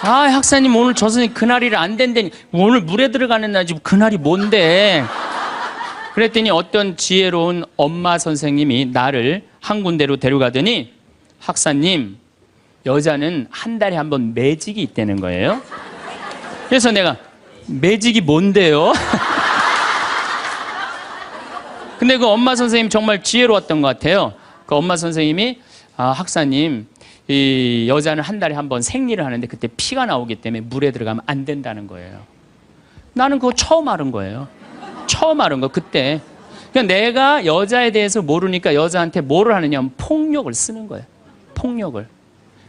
아 학사님 오늘 저 선생님 그날이라 안 된다니. 오늘 물에 들어가는 날이지 그날이 뭔데? 그랬더니 어떤 지혜로운 엄마 선생님이 나를 한 군데로 데려가더니 학사님 여자는 한 달에 한 번 매직이 있다는 거예요. 그래서 내가 매직이 뭔데요? 근데 그 엄마 선생님 정말 지혜로웠던 것 같아요. 그 엄마 선생님이 학사님 이 여자는 한 달에 한 번 생리를 하는데 그때 피가 나오기 때문에 물에 들어가면 안 된다는 거예요. 나는 그거 처음 알은 거예요. 처음 알은 거 그때. 그러니까 내가 여자에 대해서 모르니까 여자한테 뭐를 하느냐 폭력을 쓰는 거예요. 폭력을.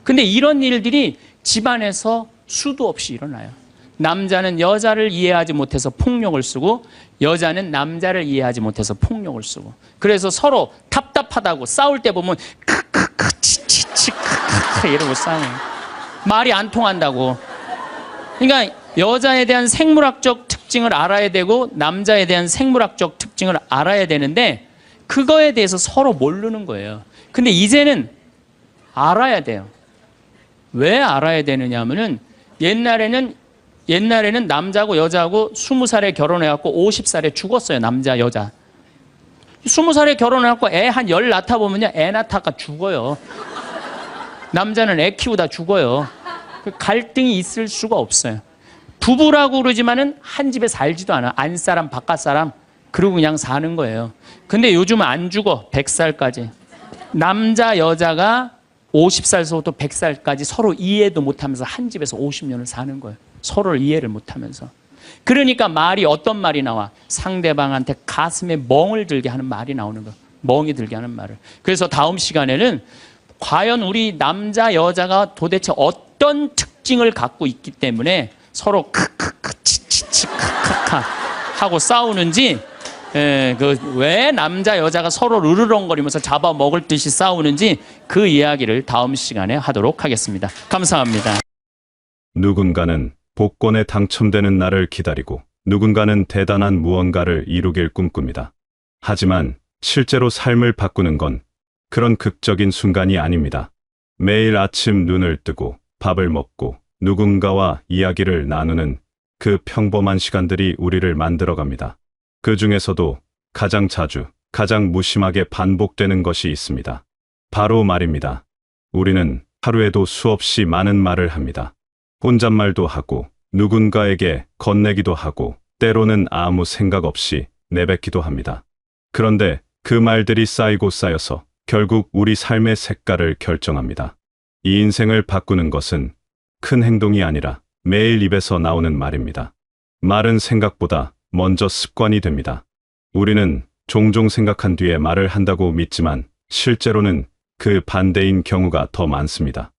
근데 이런 일들이 집안에서 수도 없이 일어나요. 남자는 여자를 이해하지 못해서 폭력을 쓰고 여자는 남자를 이해하지 못해서 폭력을 쓰고 그래서 서로 답답하다고 싸울 때 보면 크크크 치치치 크크크 이러고 싸워요. 말이 안 통한다고. 그러니까 여자에 대한 생물학적 특징을 알아야 되고 남자에 대한 생물학적 특징을 알아야 되는데 그거에 대해서 서로 모르는 거예요. 근데 이제는 알아야 돼요. 왜 알아야 되느냐 하면은 옛날에는 남자하고 여자하고 20살에 결혼해갖고 50살에 죽었어요. 남자, 여자. 20살에 결혼해갖고 애 한 10 낳다 보면요. 애 낳다가 죽어요. 남자는 애 키우다 죽어요. 갈등이 있을 수가 없어요. 부부라고 그러지만은 한 집에 살지도 않아. 안사람, 바깥사람. 그러고 그냥 사는 거예요. 근데 요즘은 안 죽어. 100살까지. 남자, 여자가 50살서부터 100살까지 서로 이해도 못하면서 한 집에서 50년을 사는 거예요. 서로를 이해를 못하면서. 그러니까 말이 어떤 말이 나와? 상대방한테 가슴에 멍을 들게 하는 말이 나오는 거예요. 멍이 들게 하는 말을. 그래서 다음 시간에는 과연 우리 남자, 여자가 도대체 어떤 특징을 갖고 있기 때문에 서로 크크크 치치치 크크카 하고 싸우는지 왜 남자 여자가 서로 으르렁거리면서 잡아먹을 듯이 싸우는지 그 이야기를 다음 시간에 하도록 하겠습니다. 감사합니다. 누군가는 복권에 당첨되는 날을 기다리고 누군가는 대단한 무언가를 이루길 꿈꿉니다. 하지만 실제로 삶을 바꾸는 건 그런 극적인 순간이 아닙니다. 매일 아침 눈을 뜨고 밥을 먹고 누군가와 이야기를 나누는 그 평범한 시간들이 우리를 만들어갑니다. 그 중에서도 가장 자주, 가장 무심하게 반복되는 것이 있습니다. 바로 말입니다. 우리는 하루에도 수없이 많은 말을 합니다. 혼잣말도 하고 누군가에게 건네기도 하고 때로는 아무 생각 없이 내뱉기도 합니다. 그런데 그 말들이 쌓이고 쌓여서 결국 우리 삶의 색깔을 결정합니다. 이 인생을 바꾸는 것은 큰 행동이 아니라 매일 입에서 나오는 말입니다. 말은 생각보다 먼저 습관이 됩니다. 우리는 종종 생각한 뒤에 말을 한다고 믿지만 실제로는 그 반대인 경우가 더 많습니다.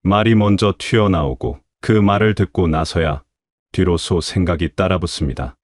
말이 먼저 튀어나오고 그 말을 듣고 나서야 뒤로서 생각이 따라붙습니다.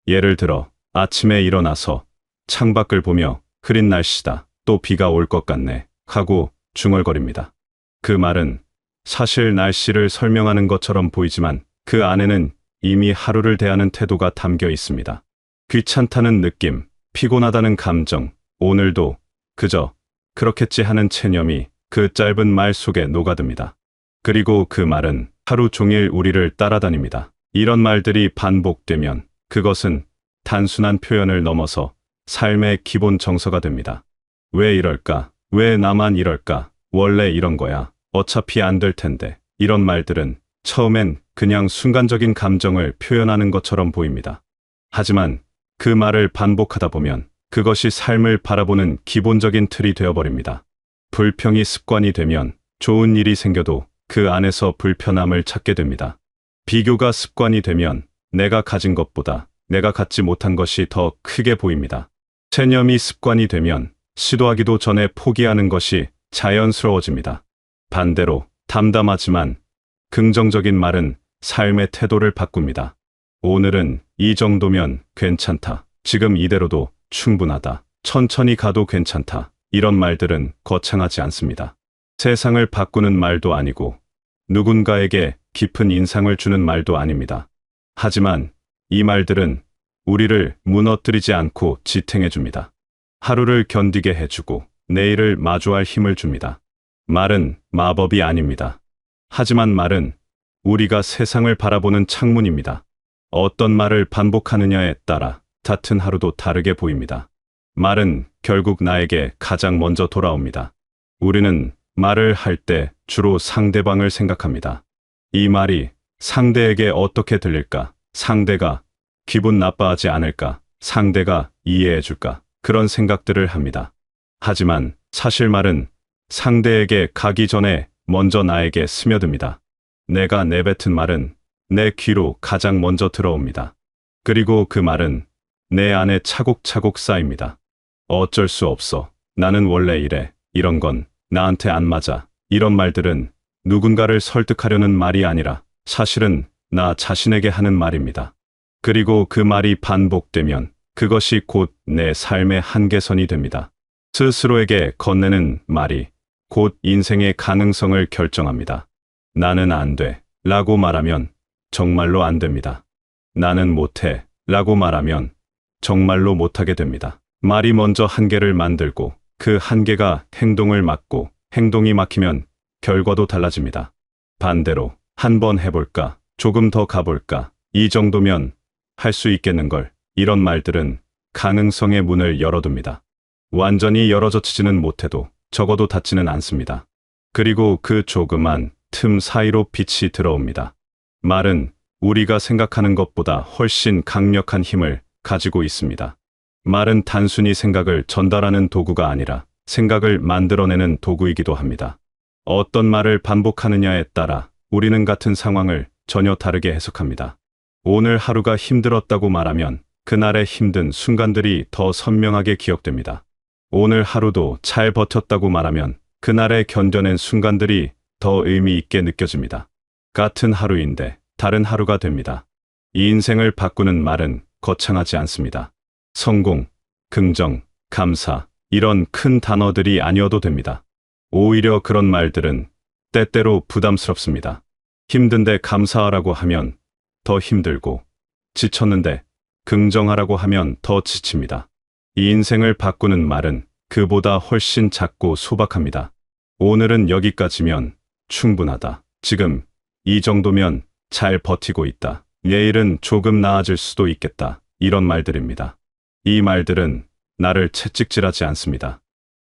예를 들어 아침에 일어나서 창밖을 보며 흐린 날씨다, 또 비가 올 것 같네 하고 중얼거립니다. 그 말은 사실 날씨를 설명하는 것처럼 보이지만 그 안에는 이미 하루를 대하는 태도가 담겨 있습니다. 귀찮다는 느낌, 피곤하다는 감정, 오늘도 그저 그렇겠지 하는 체념이 그 짧은 말 속에 녹아듭니다. 그리고 그 말은 하루 종일 우리를 따라다닙니다. 이런 말들이 반복되면 그것은 단순한 표현을 넘어서 삶의 기본 정서가 됩니다. 왜 이럴까? 왜 나만 이럴까? 원래 이런 거야. 어차피 안 될 텐데. 이런 말들은 처음엔 그냥 순간적인 감정을 표현하는 것처럼 보입니다. 하지만 그 말을 반복하다 보면 그것이 삶을 바라보는 기본적인 틀이 되어버립니다. 불평이 습관이 되면 좋은 일이 생겨도 그 안에서 불편함을 찾게 됩니다. 비교가 습관이 되면 내가 가진 것보다 내가 갖지 못한 것이 더 크게 보입니다. 체념이 습관이 되면 시도하기도 전에 포기하는 것이 자연스러워집니다. 반대로 담담하지만 긍정적인 말은 삶의 태도를 바꿉니다. 오늘은 이 정도면 괜찮다. 지금 이대로도 충분하다. 천천히 가도 괜찮다. 이런 말들은 거창하지 않습니다. 세상을 바꾸는 말도 아니고 누군가에게 깊은 인상을 주는 말도 아닙니다. 하지만 이 말들은 우리를 무너뜨리지 않고 지탱해 줍니다. 하루를 견디게 해주고 내일을 마주할 힘을 줍니다. 말은 마법이 아닙니다. 하지만 말은 우리가 세상을 바라보는 창문입니다. 어떤 말을 반복하느냐에 따라 같은 하루도 다르게 보입니다. 말은 결국 나에게 가장 먼저 돌아옵니다. 우리는 말을 할 때 주로 상대방을 생각합니다. 이 말이 상대에게 어떻게 들릴까? 상대가 기분 나빠하지 않을까? 상대가 이해해 줄까? 그런 생각들을 합니다. 하지만 사실 말은 상대에게 가기 전에 먼저 나에게 스며듭니다. 내가 내뱉은 말은 내 귀로 가장 먼저 들어옵니다. 그리고 그 말은 내 안에 차곡차곡 쌓입니다. 어쩔 수 없어. 나는 원래 이래. 이런 건 나한테 안 맞아. 이런 말들은 누군가를 설득하려는 말이 아니라 사실은 나 자신에게 하는 말입니다. 그리고 그 말이 반복되면 그것이 곧 내 삶의 한계선이 됩니다. 스스로에게 건네는 말이 곧 인생의 가능성을 결정합니다. 나는 안 돼. 라고 말하면 정말로 안 됩니다. 나는 못해. 라고 말하면 정말로 못하게 됩니다. 말이 먼저 한계를 만들고 그 한계가 행동을 막고 행동이 막히면 결과도 달라집니다. 반대로 한번 해볼까? 조금 더 가볼까? 이 정도면 할 수 있겠는걸. 이런 말들은 가능성의 문을 열어둡니다. 완전히 열어젖히지는 못해도 적어도 닿지는 않습니다. 그리고 그 조그만 틈 사이로 빛이 들어옵니다. 말은 우리가 생각하는 것보다 훨씬 강력한 힘을 가지고 있습니다. 말은 단순히 생각을 전달하는 도구가 아니라 생각을 만들어내는 도구이기도 합니다. 어떤 말을 반복하느냐에 따라 우리는 같은 상황을 전혀 다르게 해석합니다. 오늘 하루가 힘들었다고 말하면 그날의 힘든 순간들이 더 선명하게 기억됩니다. 오늘 하루도 잘 버텼다고 말하면 그날의 견뎌낸 순간들이 더 의미 있게 느껴집니다. 같은 하루인데 다른 하루가 됩니다. 이 인생을 바꾸는 말은 거창하지 않습니다. 성공, 긍정, 감사, 이런 큰 단어들이 아니어도 됩니다. 오히려 그런 말들은 때때로 부담스럽습니다. 힘든데 감사하라고 하면 더 힘들고, 지쳤는데 긍정하라고 하면 더 지칩니다. 이 인생을 바꾸는 말은 그보다 훨씬 작고 소박합니다. 오늘은 여기까지면 충분하다. 지금 이 정도면 잘 버티고 있다. 내일은 조금 나아질 수도 있겠다. 이런 말들입니다. 이 말들은 나를 채찍질하지 않습니다.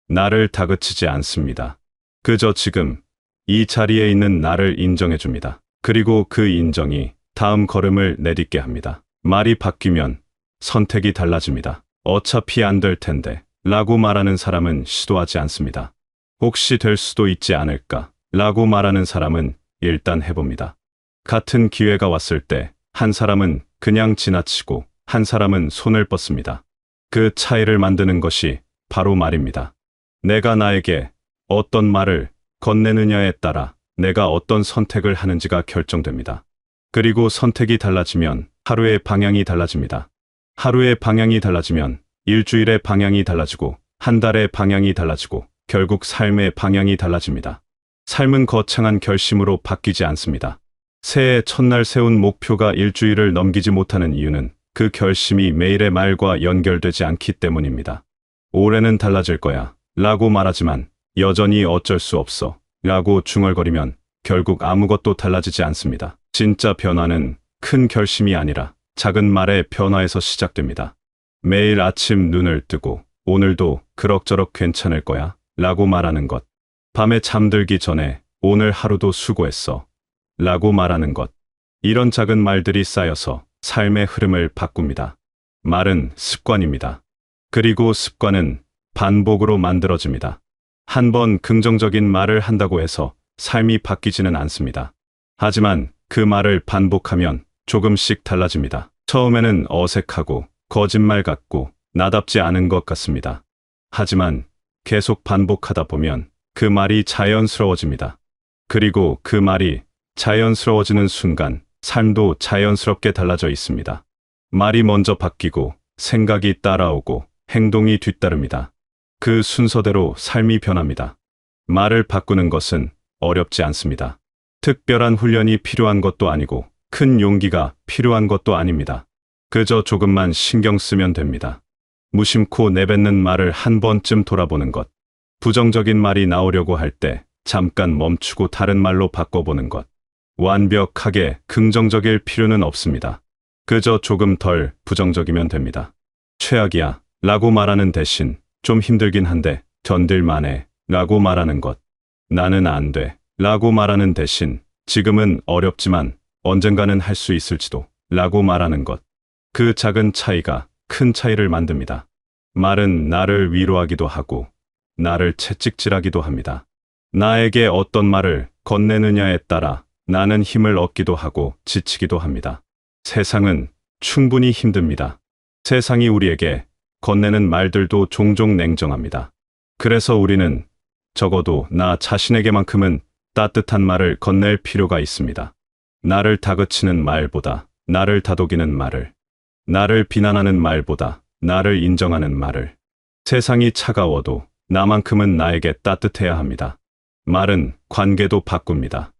나를 다그치지 않습니다. 그저 지금 이 자리에 있는 나를 인정해 줍니다. 그리고 그 인정이 다음 걸음을 내딛게 합니다. 말이 바뀌면 선택이 달라집니다. 어차피 안 될 텐데 라고 말하는 사람은 시도하지 않습니다. 혹시 될 수도 있지 않을까 라고 말하는 사람은 일단 해봅니다. 같은 기회가 왔을 때 한 사람은 그냥 지나치고 한 사람은 손을 뻗습니다. 그 차이를 만드는 것이 바로 말입니다. 내가 나에게 어떤 말을 건네느냐에 따라 내가 어떤 선택을 하는지가 결정됩니다. 그리고 선택이 달라지면 하루의 방향이 달라집니다. 하루의 방향이 달라지면 일주일의 방향이 달라지고 한 달의 방향이 달라지고 결국 삶의 방향이 달라집니다. 삶은 거창한 결심으로 바뀌지 않습니다. 새해 첫날 세운 목표가 일주일을 넘기지 못하는 이유는 그 결심이 매일의 말과 연결되지 않기 때문입니다. 올해는 달라질 거야 라고 말하지만 여전히 어쩔 수 없어 라고 중얼거리면 결국 아무것도 달라지지 않습니다. 진짜 변화는 큰 결심이 아니라 작은 말의 변화에서 시작됩니다. 매일 아침 눈을 뜨고 오늘도 그럭저럭 괜찮을 거야 라고 말하는 것. 밤에 잠들기 전에 오늘 하루도 수고했어 라고 말하는 것. 이런 작은 말들이 쌓여서 삶의 흐름을 바꿉니다. 말은 습관입니다. 그리고 습관은 반복으로 만들어집니다. 한 번 긍정적인 말을 한다고 해서 삶이 바뀌지는 않습니다. 하지만 그 말을 반복하면 조금씩 달라집니다. 처음에는 어색하고 거짓말 같고 나답지 않은 것 같습니다. 하지만 계속 반복하다 보면 그 말이 자연스러워집니다. 그리고 그 말이 자연스러워지는 순간 삶도 자연스럽게 달라져 있습니다. 말이 먼저 바뀌고 생각이 따라오고 행동이 뒤따릅니다. 그 순서대로 삶이 변합니다. 말을 바꾸는 것은 어렵지 않습니다. 특별한 훈련이 필요한 것도 아니고 큰 용기가 필요한 것도 아닙니다. 그저 조금만 신경 쓰면 됩니다. 무심코 내뱉는 말을 한 번쯤 돌아보는 것. 부정적인 말이 나오려고 할 때 잠깐 멈추고 다른 말로 바꿔보는 것. 완벽하게 긍정적일 필요는 없습니다. 그저 조금 덜 부정적이면 됩니다. 최악이야 라고 말하는 대신 좀 힘들긴 한데 견딜만해 라고 말하는 것. 나는 안 돼 라고 말하는 대신 지금은 어렵지만 언젠가는 할 수 있을지도 라고 말하는 것. 그 작은 차이가 큰 차이를 만듭니다. 말은 나를 위로하기도 하고 나를 채찍질하기도 합니다. 나에게 어떤 말을 건네느냐에 따라 나는 힘을 얻기도 하고 지치기도 합니다. 세상은 충분히 힘듭니다. 세상이 우리에게 건네는 말들도 종종 냉정합니다. 그래서 우리는 적어도 나 자신에게만큼은 따뜻한 말을 건넬 필요가 있습니다. 나를 다그치는 말보다 나를 다독이는 말을, 나를 비난하는 말보다 나를 인정하는 말을. 세상이 차가워도 나만큼은 나에게 따뜻해야 합니다. 말은 관계도 바꿉니다.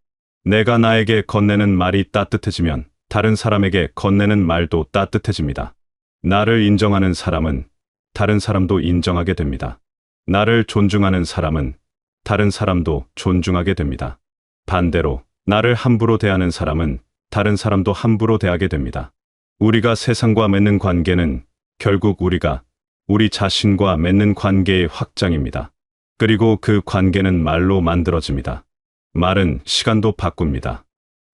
내가 나에게 건네는 말이 따뜻해지면 다른 사람에게 건네는 말도 따뜻해집니다. 나를 인정하는 사람은 다른 사람도 인정하게 됩니다. 나를 존중하는 사람은 다른 사람도 존중하게 됩니다. 반대로 나를 함부로 대하는 사람은 다른 사람도 함부로 대하게 됩니다. 우리가 세상과 맺는 관계는 결국 우리가 우리 자신과 맺는 관계의 확장입니다. 그리고 그 관계는 말로 만들어집니다. 말은 시간도 바꿉니다.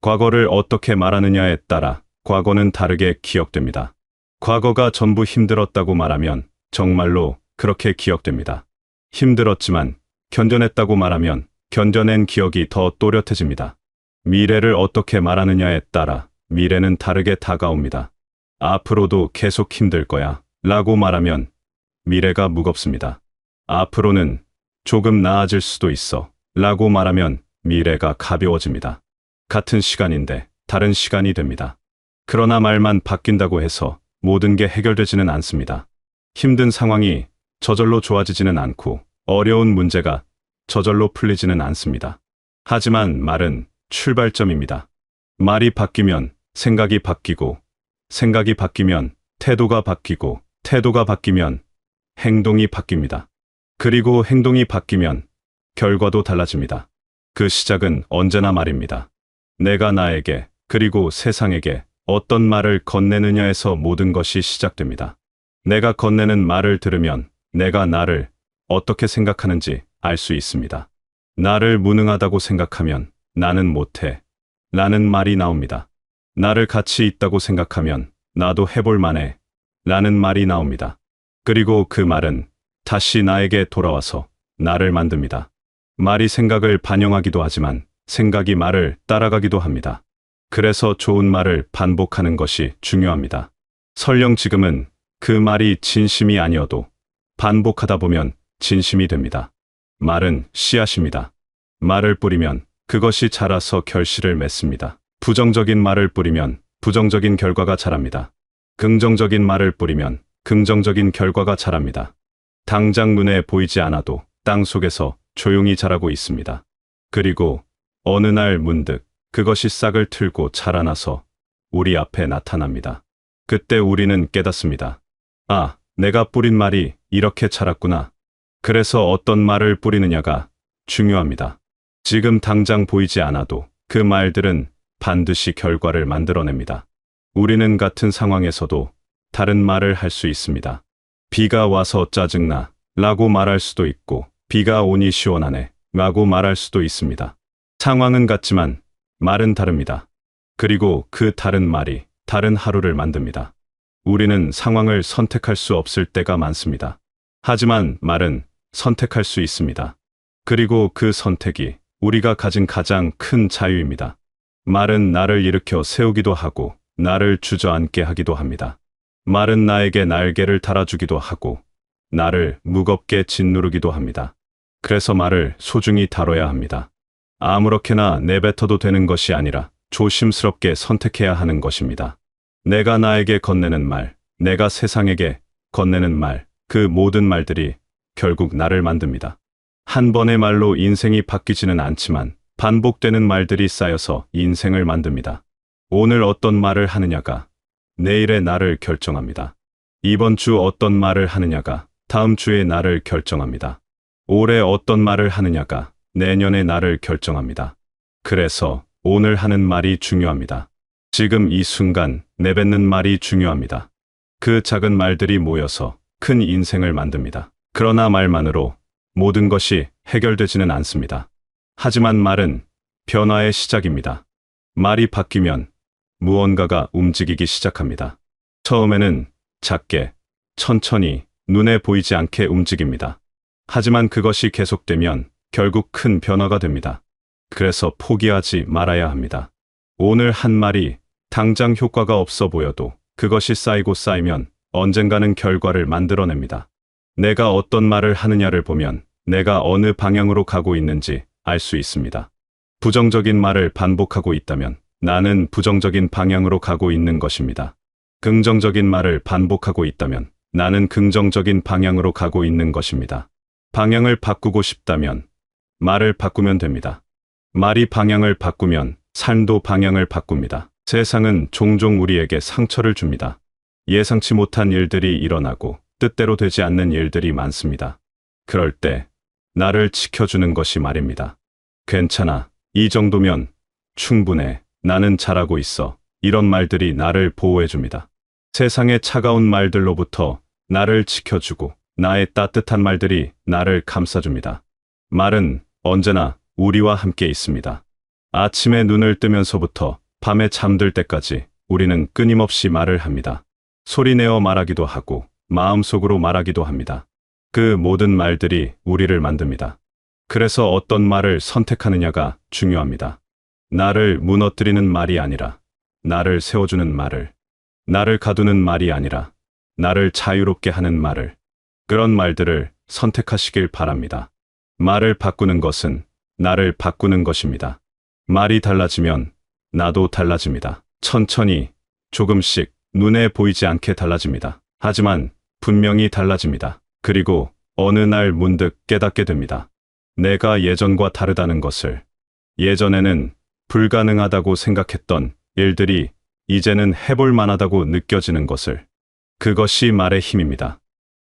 과거를 어떻게 말하느냐에 따라 과거는 다르게 기억됩니다. 과거가 전부 힘들었다고 말하면 정말로 그렇게 기억됩니다. 힘들었지만 견뎌냈다고 말하면 견뎌낸 기억이 더 또렷해집니다. 미래를 어떻게 말하느냐에 따라 미래는 다르게 다가옵니다. 앞으로도 계속 힘들 거야 라고 말하면 미래가 무겁습니다. 앞으로는 조금 나아질 수도 있어 라고 말하면 미래가 가벼워집니다. 같은 시간인데 다른 시간이 됩니다. 그러나 말만 바뀐다고 해서 모든 게 해결되지는 않습니다. 힘든 상황이 저절로 좋아지지는 않고 어려운 문제가 저절로 풀리지는 않습니다. 하지만 말은 출발점입니다. 말이 바뀌면 생각이 바뀌고, 생각이 바뀌면 태도가 바뀌고, 태도가 바뀌면 행동이 바뀝니다. 그리고 행동이 바뀌면 결과도 달라집니다. 그 시작은 언제나 말입니다. 내가 나에게 그리고 세상에게 어떤 말을 건네느냐에서 모든 것이 시작됩니다. 내가 건네는 말을 들으면 내가 나를 어떻게 생각하는지 알 수 있습니다. 나를 무능하다고 생각하면 나는 못해 라는 말이 나옵니다. 나를 가치 있다고 생각하면 나도 해볼 만해 라는 말이 나옵니다. 그리고 그 말은 다시 나에게 돌아와서 나를 만듭니다. 말이 생각을 반영하기도 하지만 생각이 말을 따라가기도 합니다. 그래서 좋은 말을 반복하는 것이 중요합니다. 설령 지금은 그 말이 진심이 아니어도 반복하다 보면 진심이 됩니다. 말은 씨앗입니다. 말을 뿌리면 그것이 자라서 결실을 맺습니다. 부정적인 말을 뿌리면 부정적인 결과가 자랍니다. 긍정적인 말을 뿌리면 긍정적인 결과가 자랍니다. 당장 눈에 보이지 않아도 땅 속에서 조용히 자라고 있습니다. 그리고 어느 날 문득 그것이 싹을 틀고 자라나서 우리 앞에 나타납니다. 그때 우리는 깨닫습니다. 아, 내가 뿌린 말이 이렇게 자랐구나. 그래서 어떤 말을 뿌리느냐가 중요합니다. 지금 당장 보이지 않아도 그 말들은 반드시 결과를 만들어냅니다. 우리는 같은 상황에서도 다른 말을 할 수 있습니다. 비가 와서 짜증나 라고 말할 수도 있고, 비가 오니 시원하네 라고 말할 수도 있습니다. 상황은 같지만 말은 다릅니다. 그리고 그 다른 말이 다른 하루를 만듭니다. 우리는 상황을 선택할 수 없을 때가 많습니다. 하지만 말은 선택할 수 있습니다. 그리고 그 선택이 우리가 가진 가장 큰 자유입니다. 말은 나를 일으켜 세우기도 하고 나를 주저앉게 하기도 합니다. 말은 나에게 날개를 달아주기도 하고 나를 무겁게 짓누르기도 합니다. 그래서 말을 소중히 다뤄야 합니다. 아무렇게나 내뱉어도 되는 것이 아니라 조심스럽게 선택해야 하는 것입니다. 내가 나에게 건네는 말, 내가 세상에게 건네는 말, 그 모든 말들이 결국 나를 만듭니다. 한 번의 말로 인생이 바뀌지는 않지만 반복되는 말들이 쌓여서 인생을 만듭니다. 오늘 어떤 말을 하느냐가 내일의 나를 결정합니다. 이번 주 어떤 말을 하느냐가 다음 주의 나를 결정합니다. 올해 어떤 말을 하느냐가 내년의 나를 결정합니다. 그래서 오늘 하는 말이 중요합니다. 지금 이 순간 내뱉는 말이 중요합니다. 그 작은 말들이 모여서 큰 인생을 만듭니다. 그러나 말만으로 모든 것이 해결되지는 않습니다. 하지만 말은 변화의 시작입니다. 말이 바뀌면 무언가가 움직이기 시작합니다. 처음에는 작게, 천천히, 눈에 보이지 않게 움직입니다. 하지만 그것이 계속되면 결국 큰 변화가 됩니다. 그래서 포기하지 말아야 합니다. 오늘 한 말이 당장 효과가 없어 보여도 그것이 쌓이고 쌓이면 언젠가는 결과를 만들어냅니다. 내가 어떤 말을 하느냐를 보면 내가 어느 방향으로 가고 있는지 알 수 있습니다. 부정적인 말을 반복하고 있다면 나는 부정적인 방향으로 가고 있는 것입니다. 긍정적인 말을 반복하고 있다면 나는 긍정적인 방향으로 가고 있는 것입니다. 방향을 바꾸고 싶다면 말을 바꾸면 됩니다. 말이 방향을 바꾸면 삶도 방향을 바꿉니다. 세상은 종종 우리에게 상처를 줍니다. 예상치 못한 일들이 일어나고 뜻대로 되지 않는 일들이 많습니다. 그럴 때 나를 지켜주는 것이 말입니다. 괜찮아. 이 정도면 충분해. 나는 잘하고 있어. 이런 말들이 나를 보호해줍니다. 세상의 차가운 말들로부터 나를 지켜주고 나의 따뜻한 말들이 나를 감싸줍니다. 말은 언제나 우리와 함께 있습니다. 아침에 눈을 뜨면서부터 밤에 잠들 때까지 우리는 끊임없이 말을 합니다. 소리내어 말하기도 하고 마음속으로 말하기도 합니다. 그 모든 말들이 우리를 만듭니다. 그래서 어떤 말을 선택하느냐가 중요합니다. 나를 무너뜨리는 말이 아니라 나를 세워주는 말을, 나를 가두는 말이 아니라 나를 자유롭게 하는 말을, 그런 말들을 선택하시길 바랍니다. 말을 바꾸는 것은 나를 바꾸는 것입니다. 말이 달라지면 나도 달라집니다. 천천히, 조금씩 눈에 보이지 않게 달라집니다. 하지만 분명히 달라집니다. 그리고 어느 날 문득 깨닫게 됩니다. 내가 예전과 다르다는 것을. 예전에는 불가능하다고 생각했던 일들이 이제는 해볼 만하다고 느껴지는 것을. 그것이 말의 힘입니다.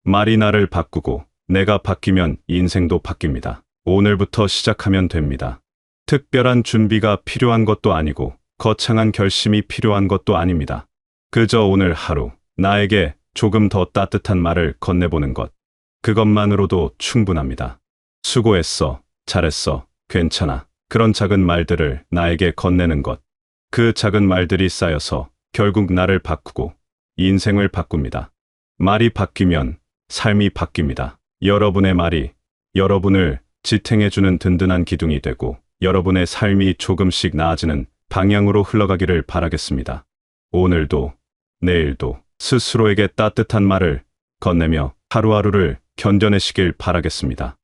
말이 나를 바꾸고 내가 바뀌면 인생도 바뀝니다. 오늘부터 시작하면 됩니다. 특별한 준비가 필요한 것도 아니고 거창한 결심이 필요한 것도 아닙니다. 그저 오늘 하루 나에게 조금 더 따뜻한 말을 건네보는 것. 그것만으로도 충분합니다. 수고했어, 잘했어, 괜찮아. 그런 작은 말들을 나에게 건네는 것. 그 작은 말들이 쌓여서 결국 나를 바꾸고 인생을 바꿉니다. 말이 바뀌면 삶이 바뀝니다. 여러분의 말이 여러분을 지탱해주는 든든한 기둥이 되고 여러분의 삶이 조금씩 나아지는 방향으로 흘러가기를 바라겠습니다. 오늘도 내일도 스스로에게 따뜻한 말을 건네며 하루하루를 견뎌내시길 바라겠습니다.